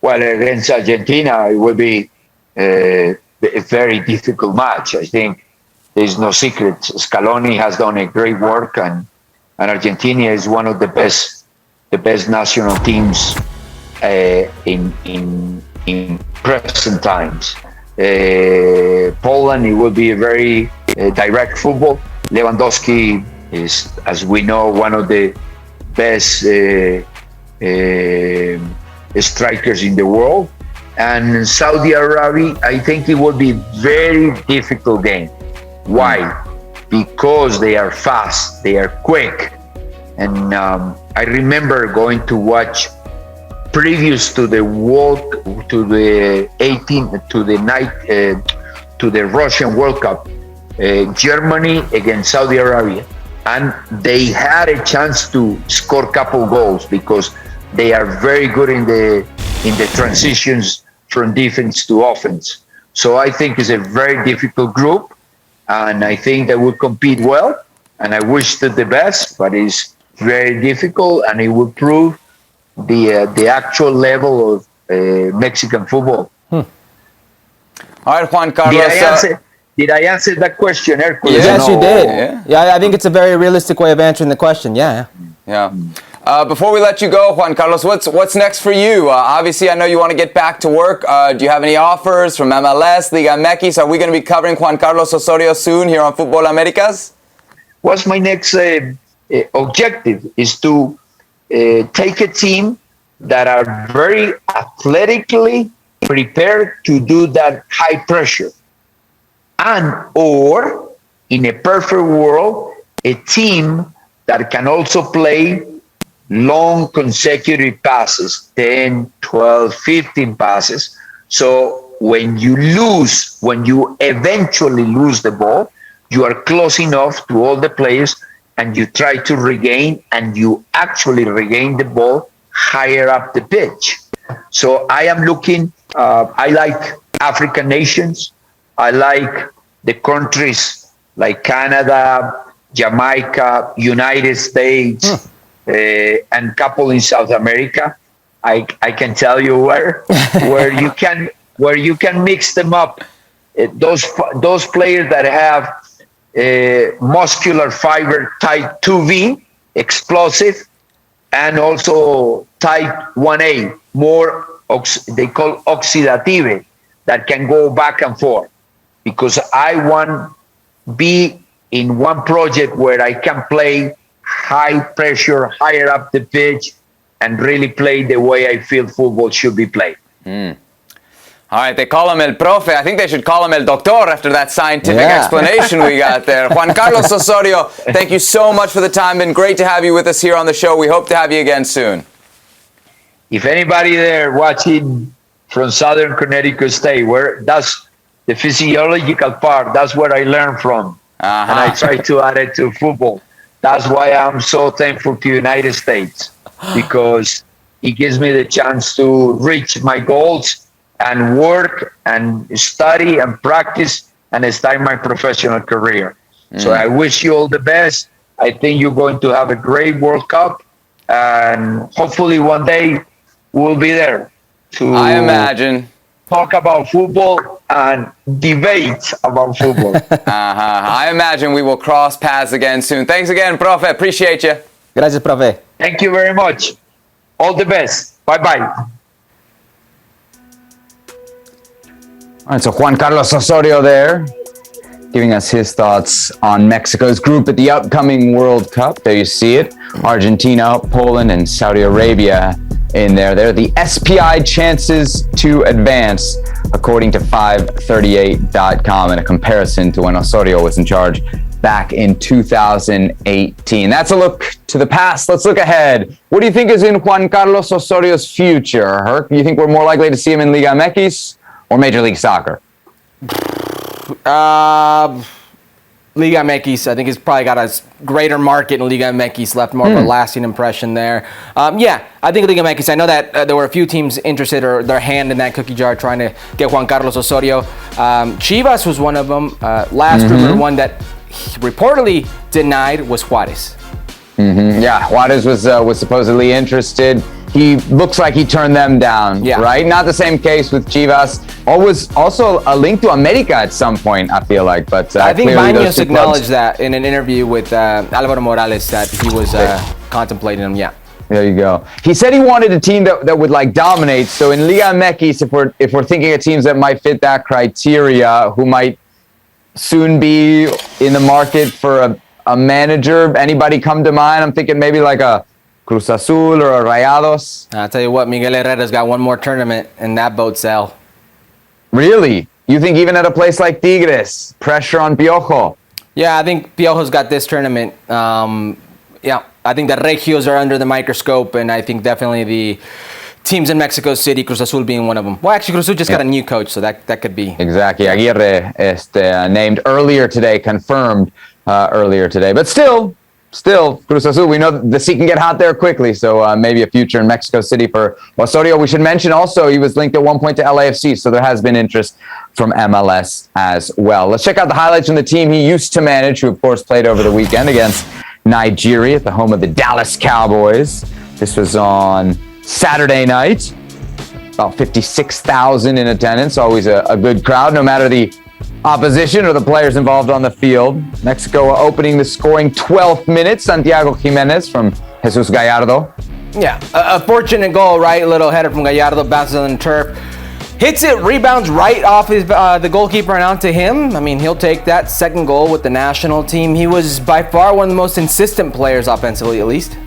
Well, against Argentina, it will be a very difficult match. I think there's no secret. Scaloni has done a great work, and Argentina is one of the best national teams in present times. Poland, it will be a very direct football. Lewandowski is, as we know, one of the best strikers in the world. And Saudi Arabia, I think it will be a very difficult game. Why? Because they are fast, they are quick. And I remember going to watch previous to the Russian World Cup, Germany against Saudi Arabia, and they had a chance to score a couple goals because they are very good in the transitions from defense to offense. So I think it's a very difficult group, and I think they will compete well, and I wish them the best, but it's very difficult, and it will prove the actual level of Mexican football. All right, Juan Carlos. Did I answer that question, Herculez? Yes, you did. Yeah, I think it's a very realistic way of answering the question. Yeah. Before we let you go, Juan Carlos, what's next for you? Obviously, I know you want to get back to work. Do you have any offers from MLS, Liga MX? Are we going to be covering Juan Carlos Osorio soon here on Futbol Americas? What's my next objective is to take a team that are very athletically prepared to do that high pressure, and or in a perfect world, a team that can also play long consecutive passes, 10, 12, 15 passes. So when you eventually lose the ball, you are close enough to all the players and you try to regain, and you actually regain the ball higher up the pitch. So I am looking, I like African nations. I like the countries like Canada, Jamaica, United States, and couple in South America. I can tell you where you can mix them up. Those players that have muscular fiber type 2V, explosive, and also type 1A, more they call oxidative, that can go back and forth. Because I want be in one project where I can play high pressure, higher up the pitch, and really play the way I feel football should be played. All right, they call him El Profe. I think they should call him El Doctor after that scientific explanation we got there. Juan Carlos Osorio, thank you so much for the time. Been great to have you with us here on the show. We hope to have you again soon. If anybody there watching from Southern Connecticut State, where that's the physiological part, that's where I learned from. And I try to add it to football. That's why I'm so thankful to United States, because it gives me the chance to reach my goals and work and study and practice and start my professional career. So I wish you all the best. I think you're going to have a great World Cup, and hopefully one day we'll be there to talk about football and debate about football. I imagine we will cross paths again soon. Thanks again, Profe. Appreciate you. Gracias, Profe. Thank you very much. All the best. Bye-bye. All right, so Juan Carlos Osorio there, giving us his thoughts on Mexico's group at the upcoming World Cup. There you see it. Argentina, Poland, and Saudi Arabia in there. They're the SPI chances to advance, according to 538.com, in a comparison to when Osorio was in charge back in 2018. That's a look to the past. Let's look ahead. What do you think is in Juan Carlos Osorio's future, Herc? Do you think we're more likely to see him in Liga MX or Major League Soccer? Liga MX, I think he's probably got a greater market in Liga MX, left more of a lasting impression there. I think Liga MX, I know that there were a few teams interested or their hand in that cookie jar trying to get Juan Carlos Osorio. Chivas was one of them. Last rumor one that reportedly denied was Juarez. Yeah, Juarez was supposedly interested. He looks like he turned them down, right? Not the same case with Chivas. Always also a link to America at some point, I feel like. But I think Baños acknowledged that in an interview with Alvaro Morales that he was contemplating them, There you go. He said he wanted a team that would like dominate. So in Liga MX, if we're thinking of teams that might fit that criteria, who might soon be in the market for a manager, anybody come to mind? I'm thinking maybe like a Cruz Azul or a Rayados. I'll tell you what, Miguel Herrera's got one more tournament in that boat sail. Really? You think even at a place like Tigres, pressure on Piojo? Yeah, I think Piojo's got this tournament. I think the Regios are under the microscope, and I think definitely the teams in Mexico City, Cruz Azul being one of them. Well, actually, Cruz Azul just got a new coach, so that could be. Exactly. Aguirre named earlier today, confirmed earlier today. But still, Cruz Azul, we know the sea can get hot there quickly, so maybe a future in Mexico City for Osorio. We should mention also he was linked at one point to LAFC, so there has been interest from MLS as well. Let's check out the highlights from the team he used to manage, who of course played over the weekend against Nigeria at the home of the Dallas Cowboys. This was on Saturday night. About 56,000 in attendance, always a good crowd, no matter the opposition or the players involved on the field. Mexico opening the scoring 12th minute. Santiago Jimenez from Jesus Gallardo. Yeah, a fortunate goal, right? A little header from Gallardo, bounces on the turf. Hits it, rebounds right off the goalkeeper and onto him. I mean, he'll take that second goal with the national team. He was by far one of the most insistent players offensively, at least.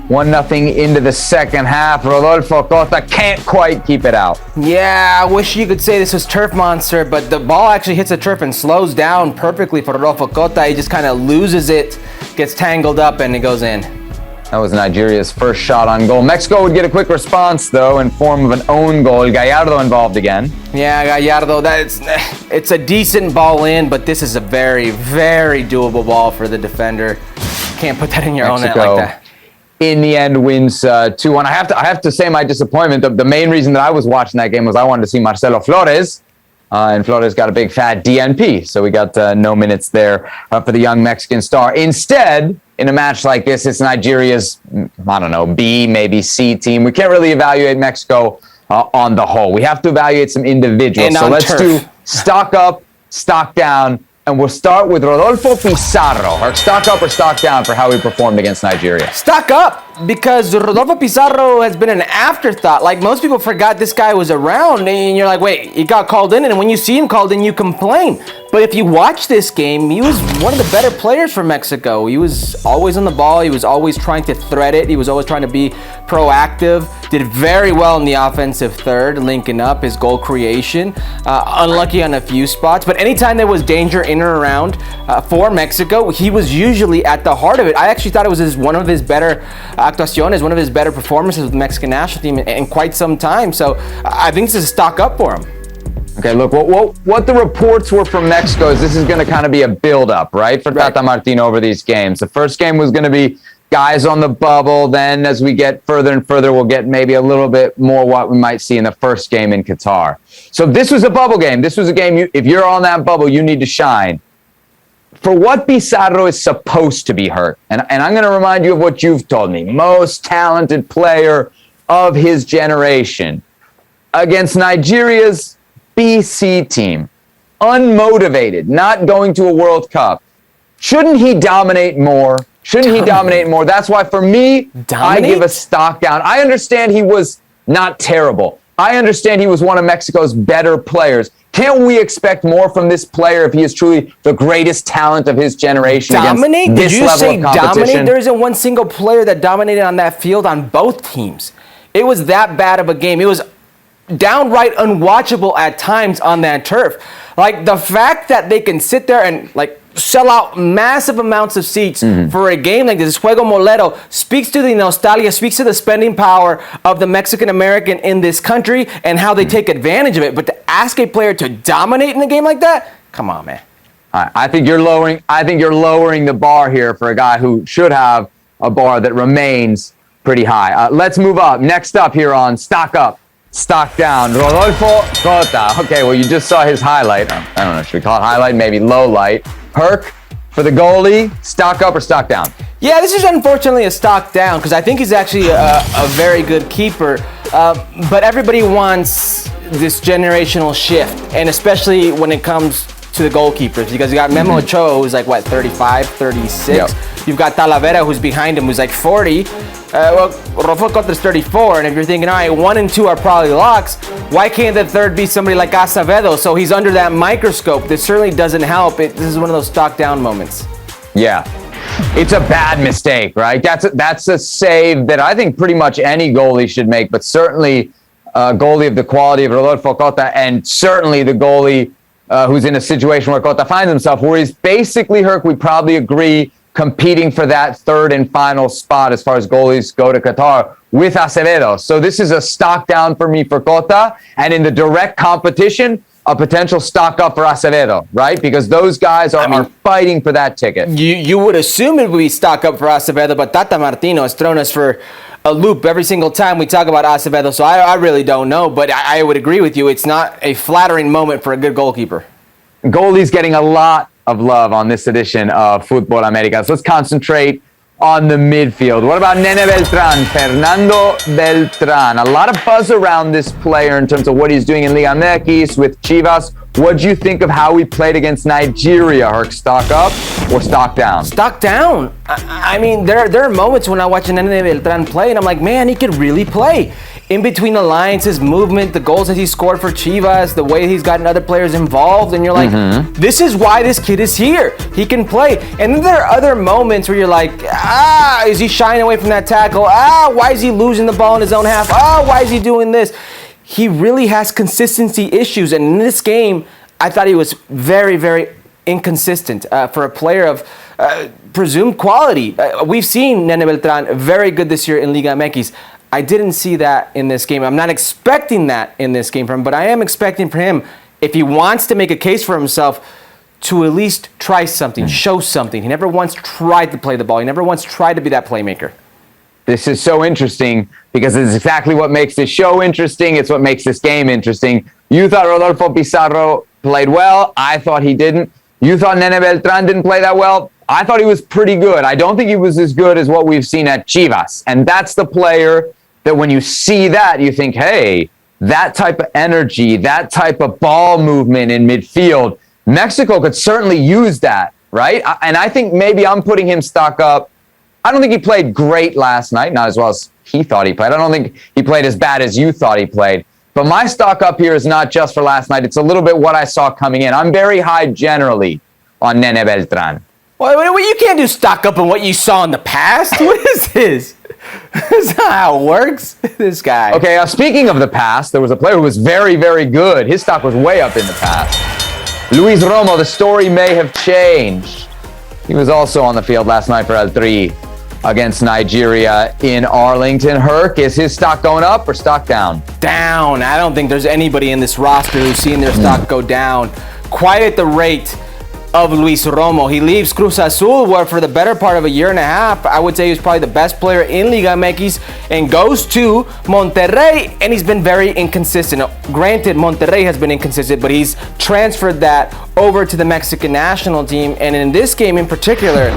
1-0 into the second half. Rodolfo Cota can't quite keep it out. Yeah, I wish you could say this was Turf Monster, but the ball actually hits the turf and slows down perfectly for Rodolfo Cota. He just kind of loses it, gets tangled up, and it goes in. That was Nigeria's first shot on goal. Mexico would get a quick response, though, in form of an own goal. Gallardo involved again. Yeah, Gallardo, it's a decent ball in, but this is a very, very doable ball for the defender. Can't put that in your own net like that. In the end, wins 2-1. I have to say my disappointment. The main reason that I was watching that game was I wanted to see Marcelo Flores, and Flores got a big fat DNP, so we got no minutes there for the young Mexican star. Instead, in a match like this, it's Nigeria's, I don't know, B, maybe C team. We can't really evaluate Mexico on the whole. We have to evaluate some individuals. So let's do stock up, stock down, and we'll start with Rodolfo Pizarro. Or stock up or stock down for how he performed against Nigeria. Stock up, because Rodolfo Pizarro has been an afterthought. Like, most people forgot this guy was around, and you're like, wait, he got called in, and when you see him called in, you complain. But if you watch this game, he was one of the better players for Mexico. He was always on the ball. He was always trying to thread it. He was always trying to be proactive. Did very well in the offensive third, linking up his goal creation. Unlucky on a few spots, but anytime there was danger in or around for Mexico, he was usually at the heart of it. I actually thought it was one of his better actuaciones, one of his better performances with the Mexican national team in quite some time. So I think this is a stock up for him. Okay, look, what the reports were from Mexico is this is going to kind of be a build-up, right, for Tata Martino over these games. The first game was going to be guys on the bubble. Then as we get further and further, we'll get maybe a little bit more what we might see in the first game in Qatar. So this was a bubble game. This was a game, if you're on that bubble, you need to shine. For what Pizarro is supposed to be hurt, and I'm going to remind you of what you've told me, most talented player of his generation, against Nigeria's BC team, unmotivated, not going to a World Cup. Shouldn't he dominate more? That's why, for me, I give a stock down. I understand he was not terrible. I understand he was one of Mexico's better players. Can't we expect more from this player if he is truly the greatest talent of his generation? Dominate? Did you say dominate? There isn't one single player that dominated on that field on both teams. It was that bad of a game. It was downright unwatchable at times on that turf. Like, the fact that they can sit there and sell out massive amounts of seats for a game like this, Juego Molero, speaks to the nostalgia, speaks to the spending power of the Mexican American in this country and how they take advantage of it. But to ask a player to dominate in a game like that, come on, man. I think you're lowering the bar here for a guy who should have a bar that remains pretty high. Let's move up. Next up here on Stock Up, Stock Down, Rodolfo Cota. Okay, well, you just saw his highlight. I don't know, should we call it highlight? Maybe low light. Herc, for the goalie, stock up or stock down? Yeah, this is unfortunately a stock down because I think he's actually a very good keeper. But everybody wants this generational shift, and especially when it comes to the goalkeepers, because you got Memo Ochoa, who's like, 35, 36. Yep. You've got Talavera, who's behind him, who's like 40. Rodolfo Cota's 34, and if you're thinking, all right, 1 and 2 are probably locks, why can't the third be somebody like Acevedo? So he's under that microscope. This certainly doesn't help. This is one of those stock down moments. Yeah. It's a bad mistake, right? That's a save that I think pretty much any goalie should make, but certainly a goalie of the quality of Rodolfo Cota, and certainly the goalie who's in a situation where Cota finds himself, where he's basically, Herc, we probably agree, competing for that third and final spot as far as goalies go to Qatar with Acevedo. So this is a stock down for me for Cota, and in the direct competition, a potential stock up for Acevedo, right? Because those guys are fighting for that ticket. You would assume it would be stock up for Acevedo, but Tata Martino has thrown us for a loop every single time we talk about Acevedo, so I really don't know, but I would agree with you. It's not a flattering moment for a good goalkeeper. Goalie's getting a lot of love on this edition of Futbol Americas. Let's concentrate on the midfield. What about Nene Beltran, Fernando Beltran? A lot of buzz around this player in terms of what he's doing in Liga MX with Chivas. What'd you think of how he played against Nigeria, Herc? Stock up or stock down? Stock down. I mean, there are moments when I watch Nene Beltran play and I'm like, man, he could really play. In between the lines, his movement, the goals that he scored for Chivas, the way he's gotten other players involved, and you're like, this is why this kid is here. He can play. And then there are other moments where you're like, is he shying away from that tackle? Why is he losing the ball in his own half? Why is he doing this? He really has consistency issues, and in this game, I thought he was very, very inconsistent for a player of presumed quality. We've seen Nene Beltran very good this year in Liga MX. I didn't see that in this game. I'm not expecting that in this game from him, but I am expecting for him, if he wants to make a case for himself, to at least try something, show something. He never once tried to play the ball. He never once tried to be that playmaker. This is so interesting because it's exactly what makes this show interesting. It's what makes this game interesting. You thought Rodolfo Pizarro played well. I thought he didn't. You thought Nene Beltran didn't play that well. I thought he was pretty good. I don't think he was as good as what we've seen at Chivas. And that's the player that when you see that, you think, hey, that type of energy, that type of ball movement in midfield, Mexico could certainly use that, right? And I think maybe I'm putting him stock up. I don't think he played great last night, not as well as he thought he played. I don't think he played as bad as you thought he played. But my stock up here is not just for last night. It's a little bit what I saw coming in. I'm very high generally on Nene Beltran. Well, you can't do stock up on what you saw in the past. What is this? That's not how it works, this guy. Okay, speaking of the past, there was a player who was very, very good. His stock was way up in the past. Luis Romo, the story may have changed. He was also on the field last night for El Tri against Nigeria in Arlington. Herc, is his stock going up or stock down? Down. I don't think there's anybody in this roster who's seen their stock go down quite at the rate of Luis Romo. He leaves Cruz Azul, where for the better part of a year and a half, I would say he's probably the best player in Liga MX, and goes to Monterrey, and he's been very inconsistent. Now, granted, Monterrey has been inconsistent, but he's transferred that over to the Mexican national team, and in this game in particular,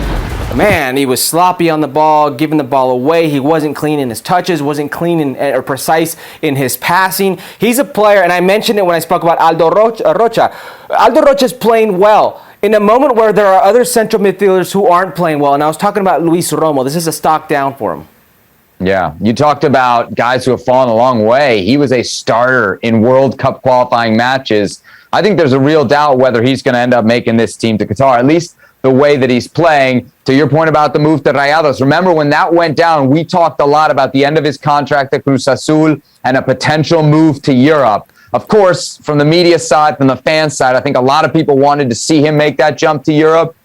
man, he was sloppy on the ball, giving the ball away. He wasn't clean in his touches, wasn't clean or precise in his passing. He's a player, and I mentioned it when I spoke about Aldo Rocha. Aldo Rocha's playing well in a moment where there are other central midfielders who aren't playing well, and I was talking about Luis Romo. This is a stock down for him. Yeah, you talked about guys who have fallen a long way. He was a starter in World Cup qualifying matches. I think there's a real doubt whether he's going to end up making this team to Qatar, at least the way that he's playing. To your point about the move to Rayados, remember when that went down, we talked a lot about the end of his contract at Cruz Azul and a potential move to Europe. Of course, from the media side, from the fan side, I think a lot of people wanted to see him make that jump to Europe.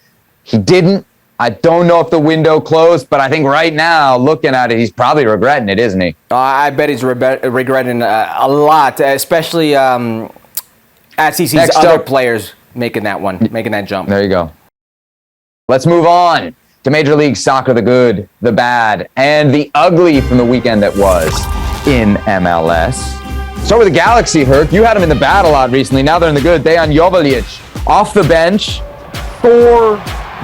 He didn't. I don't know if the window closed, but I think right now, looking at it, he's probably regretting it, isn't he? I bet he's regretting a lot, especially as he sees other players making that jump. There you go. Let's move on to Major League Soccer, the good, the bad, and the ugly from the weekend that was in MLS. So with the Galaxy, Herc, you had them in the bad a lot recently. Now they're in the good. Dejan Joveljic off the bench, 4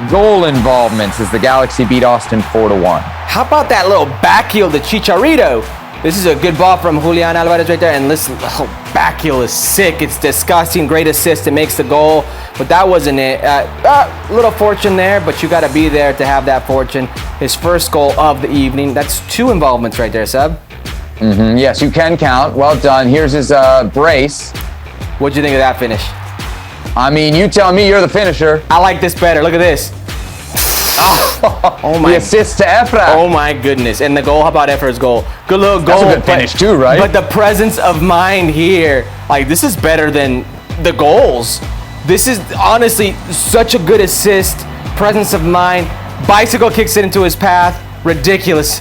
goal involvements as the Galaxy beat Austin 4-1. How about that little back heel to Chicharito? This is a good ball from Julian Alvarez right there, and listen, oh, back heel is sick. It's disgusting. Great assist. It makes the goal, but that wasn't it. Little fortune there, but you got to be there to have that fortune. His first goal of the evening. That's 2 involvements right there, Seb. Yes, you can count. Well done. Here's his brace. What'd you think of that finish? I mean, you tell me, you're the finisher. I like this better. Look at this. Oh my! The assist to Efra. Oh my goodness! And the goal. How about Efra's goal? Good little goal. That's a good finish too, right? But the presence of mind here, like this is better than the goals. This is honestly such a good assist. Presence of mind. Bicycle kicks it into his path. Ridiculous.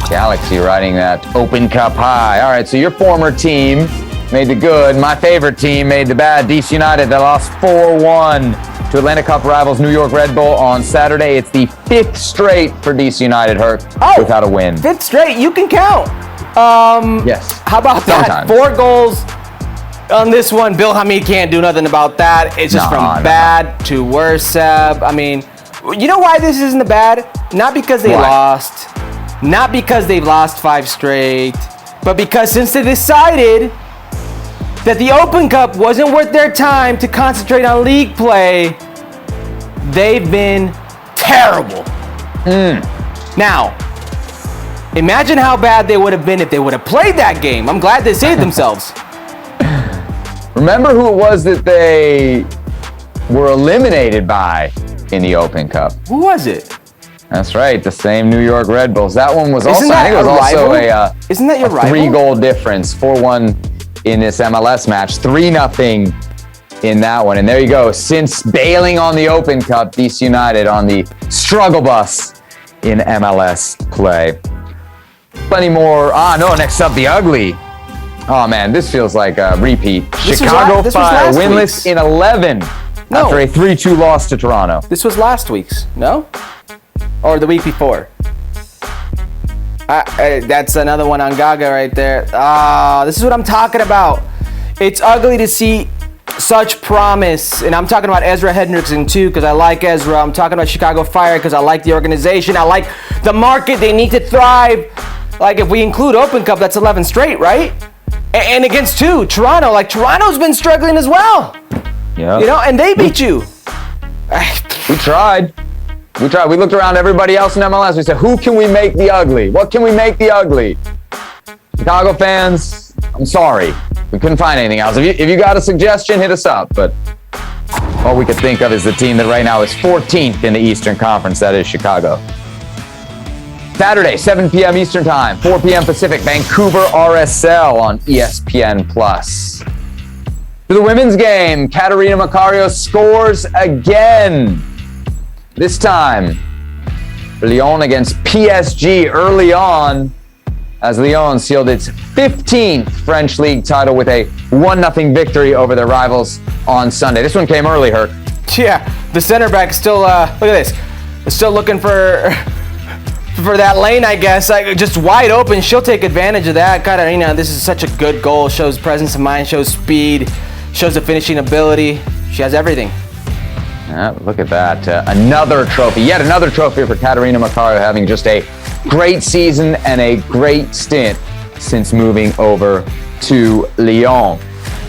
Galaxy riding that Open Cup high. All right, so your former team made the good. My favorite team made the bad. DC United, they lost 4-1 to Atlantic Cup rivals New York Red Bull on Saturday. It's the 5th straight for DC United, Herc, without a win. 5th straight, you can count. Yes. How about that? Sometimes. 4 goals on this one. Bill Hamid can't do nothing about that. It's just from bad to worse, Seb. I mean, you know why this isn't the bad? Not because they lost. Not because they've lost 5 straight. But because since they decided that the Open Cup wasn't worth their time to concentrate on league play, they've been terrible. Now, imagine how bad they would have been if they would have played that game. I'm glad they saved themselves. Remember who it was that they were eliminated by in the Open Cup? Who was it? That's right, the same New York Red Bulls. That one was also, Isn't that I think it was a also rival? Isn't that your rival? 3-goal difference, 4-1 in this MLS match, 3-0 in that one. And there you go. Since bailing on the Open Cup, DC United on the struggle bus in MLS play. Plenty more. Next up, the ugly. Oh man, this feels like a repeat. Chicago Fire winless in 11 after a 3-2 loss to Toronto. This was last week's, no? Or the week before? That's another one on Gaga right there. This is what I'm talking about. It's ugly to see such promise. And I'm talking about Ezra Hendrickson too, because I like Ezra. I'm talking about Chicago Fire because I like the organization. I like the market. They need to thrive. Like if we include Open Cup, that's 11 straight, right? And against 2, Toronto. Like Toronto's been struggling as well. Yeah. You know, and they beat you. We tried. We looked around everybody else in MLS. We said, who can we make the ugly? What can we make the ugly? Chicago fans, I'm sorry. We couldn't find anything else. If you got a suggestion, hit us up. But all we could think of is the team that right now is 14th in the Eastern Conference. That is Chicago. Saturday, 7 p.m. Eastern Time, 4 p.m. Pacific, Vancouver RSL on ESPN+. To the women's game, Catarina Macario scores again. This time, Lyon against PSG early on, as Lyon sealed its 15th French League title with a 1-0 victory over their rivals on Sunday. This one came early, Herc. Yeah, the center back still, look at this, still looking for that lane, I guess. Like, just wide open. She'll take advantage of that. Catarina, this is such a good goal. Shows presence of mind, shows speed, shows the finishing ability. She has everything. Look at that. Another trophy. Yet another trophy for Catarina Macario, having just a great season and a great stint since moving over to Lyon.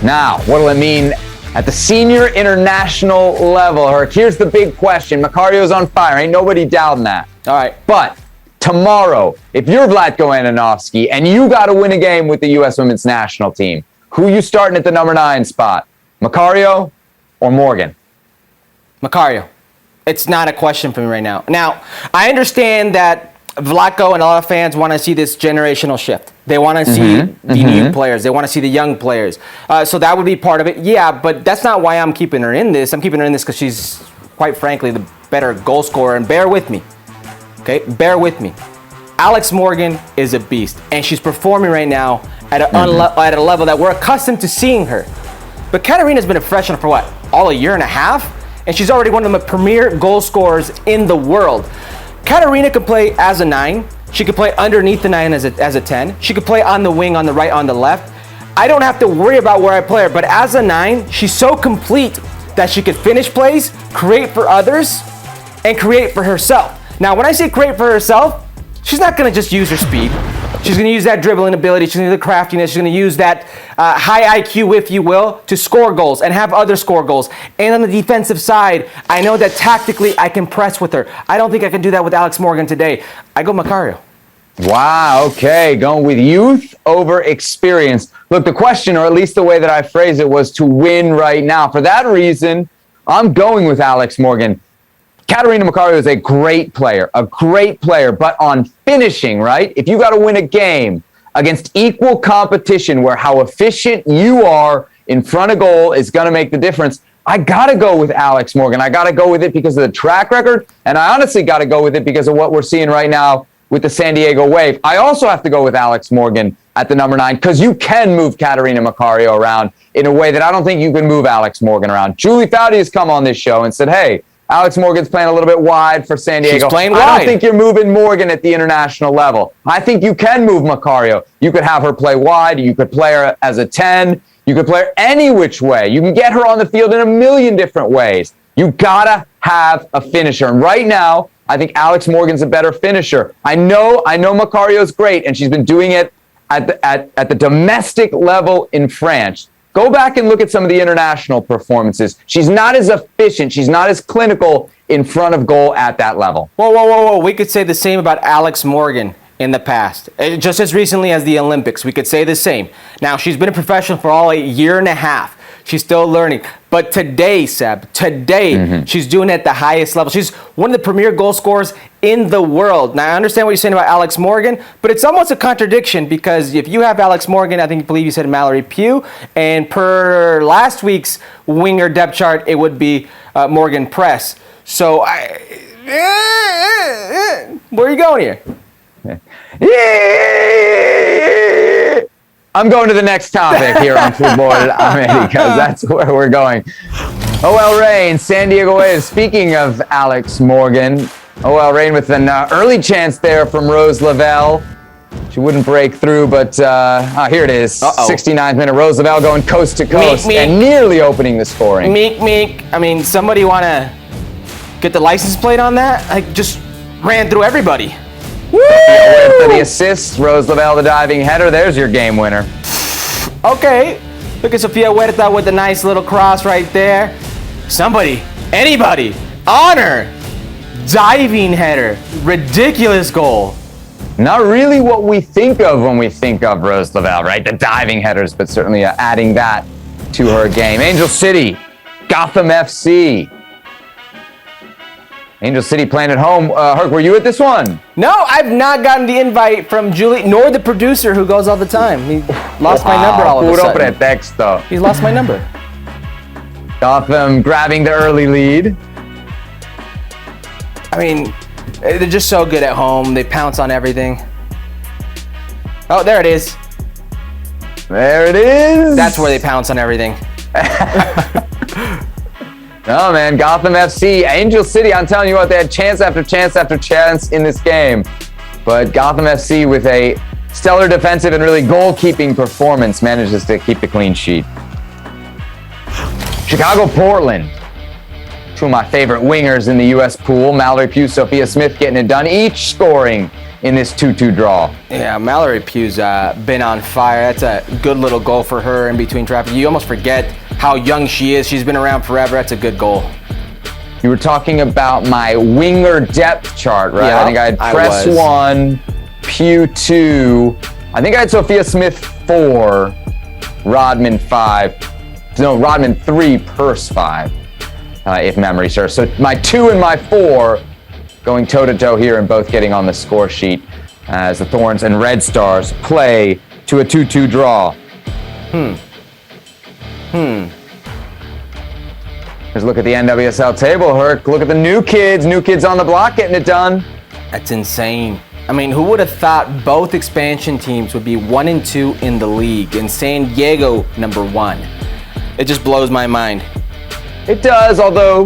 Now, what will it mean at the senior international level, Herc? Here's the big question. Macario's on fire. Ain't nobody doubting that. All right. But tomorrow, if you're Vlatko Andonovski and you got to win a game with the U.S. Women's National Team, who you starting at the number 9 spot? Macario or Morgan? Macario. It's not a question for me right now. Now, I understand that Vlatko and a lot of fans want to see this generational shift. They want to see the new players. They want to see the young players. So that would be part of it. Yeah, but that's not why I'm keeping her in this. I'm keeping her in this because she's, quite frankly, the better goal scorer. And bear with me. Okay? Bear with me. Alex Morgan is a beast. And she's performing right now at a level that we're accustomed to seeing her. But Katarina's been a professional for what? All a year and a half? And she's already one of the premier goal scorers in the world. Katarina can play as a 9. She could play underneath the 9 as a 10. She could play on the wing, on the right, on the left. I don't have to worry about where I play her, but as a 9, she's so complete that she could finish plays, create for others, and create for herself. Now, when I say create for herself, she's not going to just use her speed. She's going to use that dribbling ability. She's going to use the craftiness. She's going to use that high IQ, if you will, to score goals and have others score goals. And on the defensive side, I know that tactically I can press with her. I don't think I can do that with Alex Morgan today. I go Macario. Wow, okay, going with youth over experience. Look, the question, or at least the way that I phrased it, was to win right now. For that reason, I'm going with Alex Morgan. Catarina Macario is a great player, but on finishing, right? If you got to win a game against equal competition where how efficient you are in front of goal is going to make the difference, I got to go with Alex Morgan. I got to go with it because of the track record, and I honestly got to go with it because of what we're seeing right now with the San Diego Wave. I also have to go with Alex Morgan at the number 9 because you can move Catarina Macario around in a way that I don't think you can move Alex Morgan around. Julie Foudy has come on this show and said, hey, Alex Morgan's playing a little bit wide for San Diego. She's playing wide. I don't think you're moving Morgan at the international level. I think you can move Macario. You could have her play wide. You could play her as a 10. You could play her any which way. You can get her on the field in a million different ways. You gotta have a finisher. And right now, I think Alex Morgan's a better finisher. I know Macario's great, and she's been doing it at the domestic level in France. Go back and look at some of the international performances. She's not as efficient. She's not as clinical in front of goal at that level. Whoa. We could say the same about Alex Morgan in the past. Just as recently as the Olympics, we could say the same. Now, she's been a professional for all a year and a half. She's still learning. But today, Seb, she's doing it at the highest level. She's one of the premier goal scorers in the world. Now, I understand what you're saying about Alex Morgan, but it's almost a contradiction because if you have Alex Morgan, I believe you said Mallory Pugh, and per last week's winger depth chart, it would be Morgan Press. So, where are you going here? I'm going to the next topic here on Futbol Americas. That's where we're going. OL Reign, San Diego Wave. Speaking of Alex Morgan, OL Reign with an early chance there from Rose Lavelle. She wouldn't break through, but here it is. 69th minute. Rose Lavelle going coast to coast and nearly opening the scoring. Meek. I mean, somebody want to get the license plate on that? I just ran through everybody. Woo! For the assist, Rose Lavelle, the diving header. There's your game winner. Okay. Look at Sofia Huerta with a nice little cross right there. Somebody, anybody, honor. Diving header. Ridiculous goal. Not really what we think of when we think of Rose Lavelle, right? The diving headers, but certainly adding that to her game. Angel City, Gotham FC. Angel City playing at home. Herc, were you at this one? No, I've not gotten the invite from Julie, nor the producer who goes all the time. He lost my number all of a sudden. Pretexto. He's lost my number. Gotham grabbing the early lead. I mean, they're just so good at home. They pounce on everything. Oh, there it is. There it is. That's where they pounce on everything. Oh, man, Gotham FC, Angel City, I'm telling you what, they had chance after chance after chance in this game. But Gotham FC, with a stellar defensive and really goalkeeping performance, manages to keep the clean sheet. Chicago-Portland, two of my favorite wingers in the U.S. pool, Mallory Pugh, Sophia Smith getting it done, each scoring in this 2-2 draw. Yeah, Mallory Pugh's been on fire. That's a good little goal for her in between traffic. You almost forget how young she is. She's been around forever. That's a good goal. You were talking about my winger depth chart, right? Yeah, I think I had Press 1, Pugh 2. I think I had Sophia Smith 4, Rodman 5. No, Rodman 3, Purse 5, if memory serves. So my 2 and my 4 going toe-to-toe here and both getting on the score sheet as the Thorns and Red Stars play to a 2-2 draw. Let's look at the NWSL table, Herc. Look at the new kids on the block getting it done. That's insane. I mean, who would have thought both expansion teams would be 1 and 2 in the league, and San Diego number 1. It just blows my mind. It does, although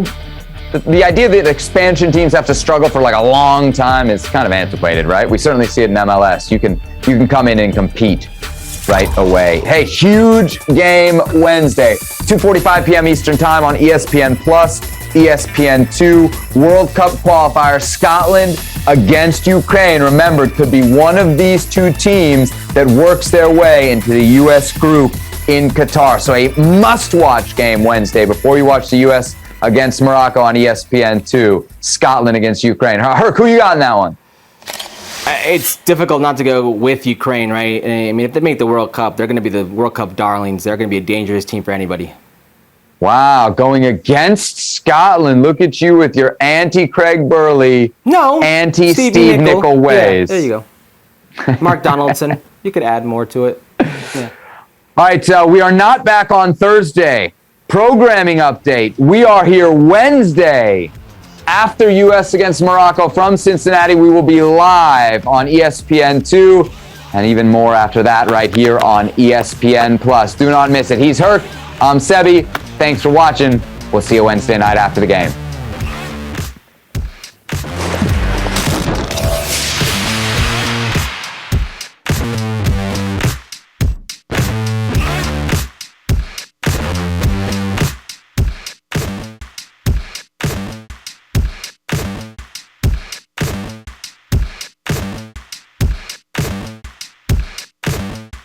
the idea that expansion teams have to struggle for like a long time is kind of antiquated, right? We certainly see it in MLS. You can come in and compete right away. Hey, huge game Wednesday, 2:45 p.m. Eastern Time on ESPN Plus, ESPN2, World Cup qualifier, Scotland against Ukraine. Remember, it could be one of these two teams that works their way into the U.S. group in Qatar. So a must-watch game Wednesday before you watch the U.S. against Morocco on ESPN2, Scotland against Ukraine. Herc, who you got in that one? It's difficult not to go with Ukraine, right? I mean, if they make the World Cup, they're going to be the World Cup darlings. They're going to be a dangerous team for anybody. Wow, going against Scotland. Look at you with your anti-Craig Burley, anti-Steve Nicol ways. Yeah, there you go. Mark Donaldson. You could add more to it. Yeah. All right, we are not back on Thursday. Programming update. We are here Wednesday after U.S. against Morocco from Cincinnati. We will be live on ESPN2 and even more after that right here on ESPN Plus. Do not miss it. He's Herc. I'm Sebi. Thanks for watching. We'll see you Wednesday night after the game.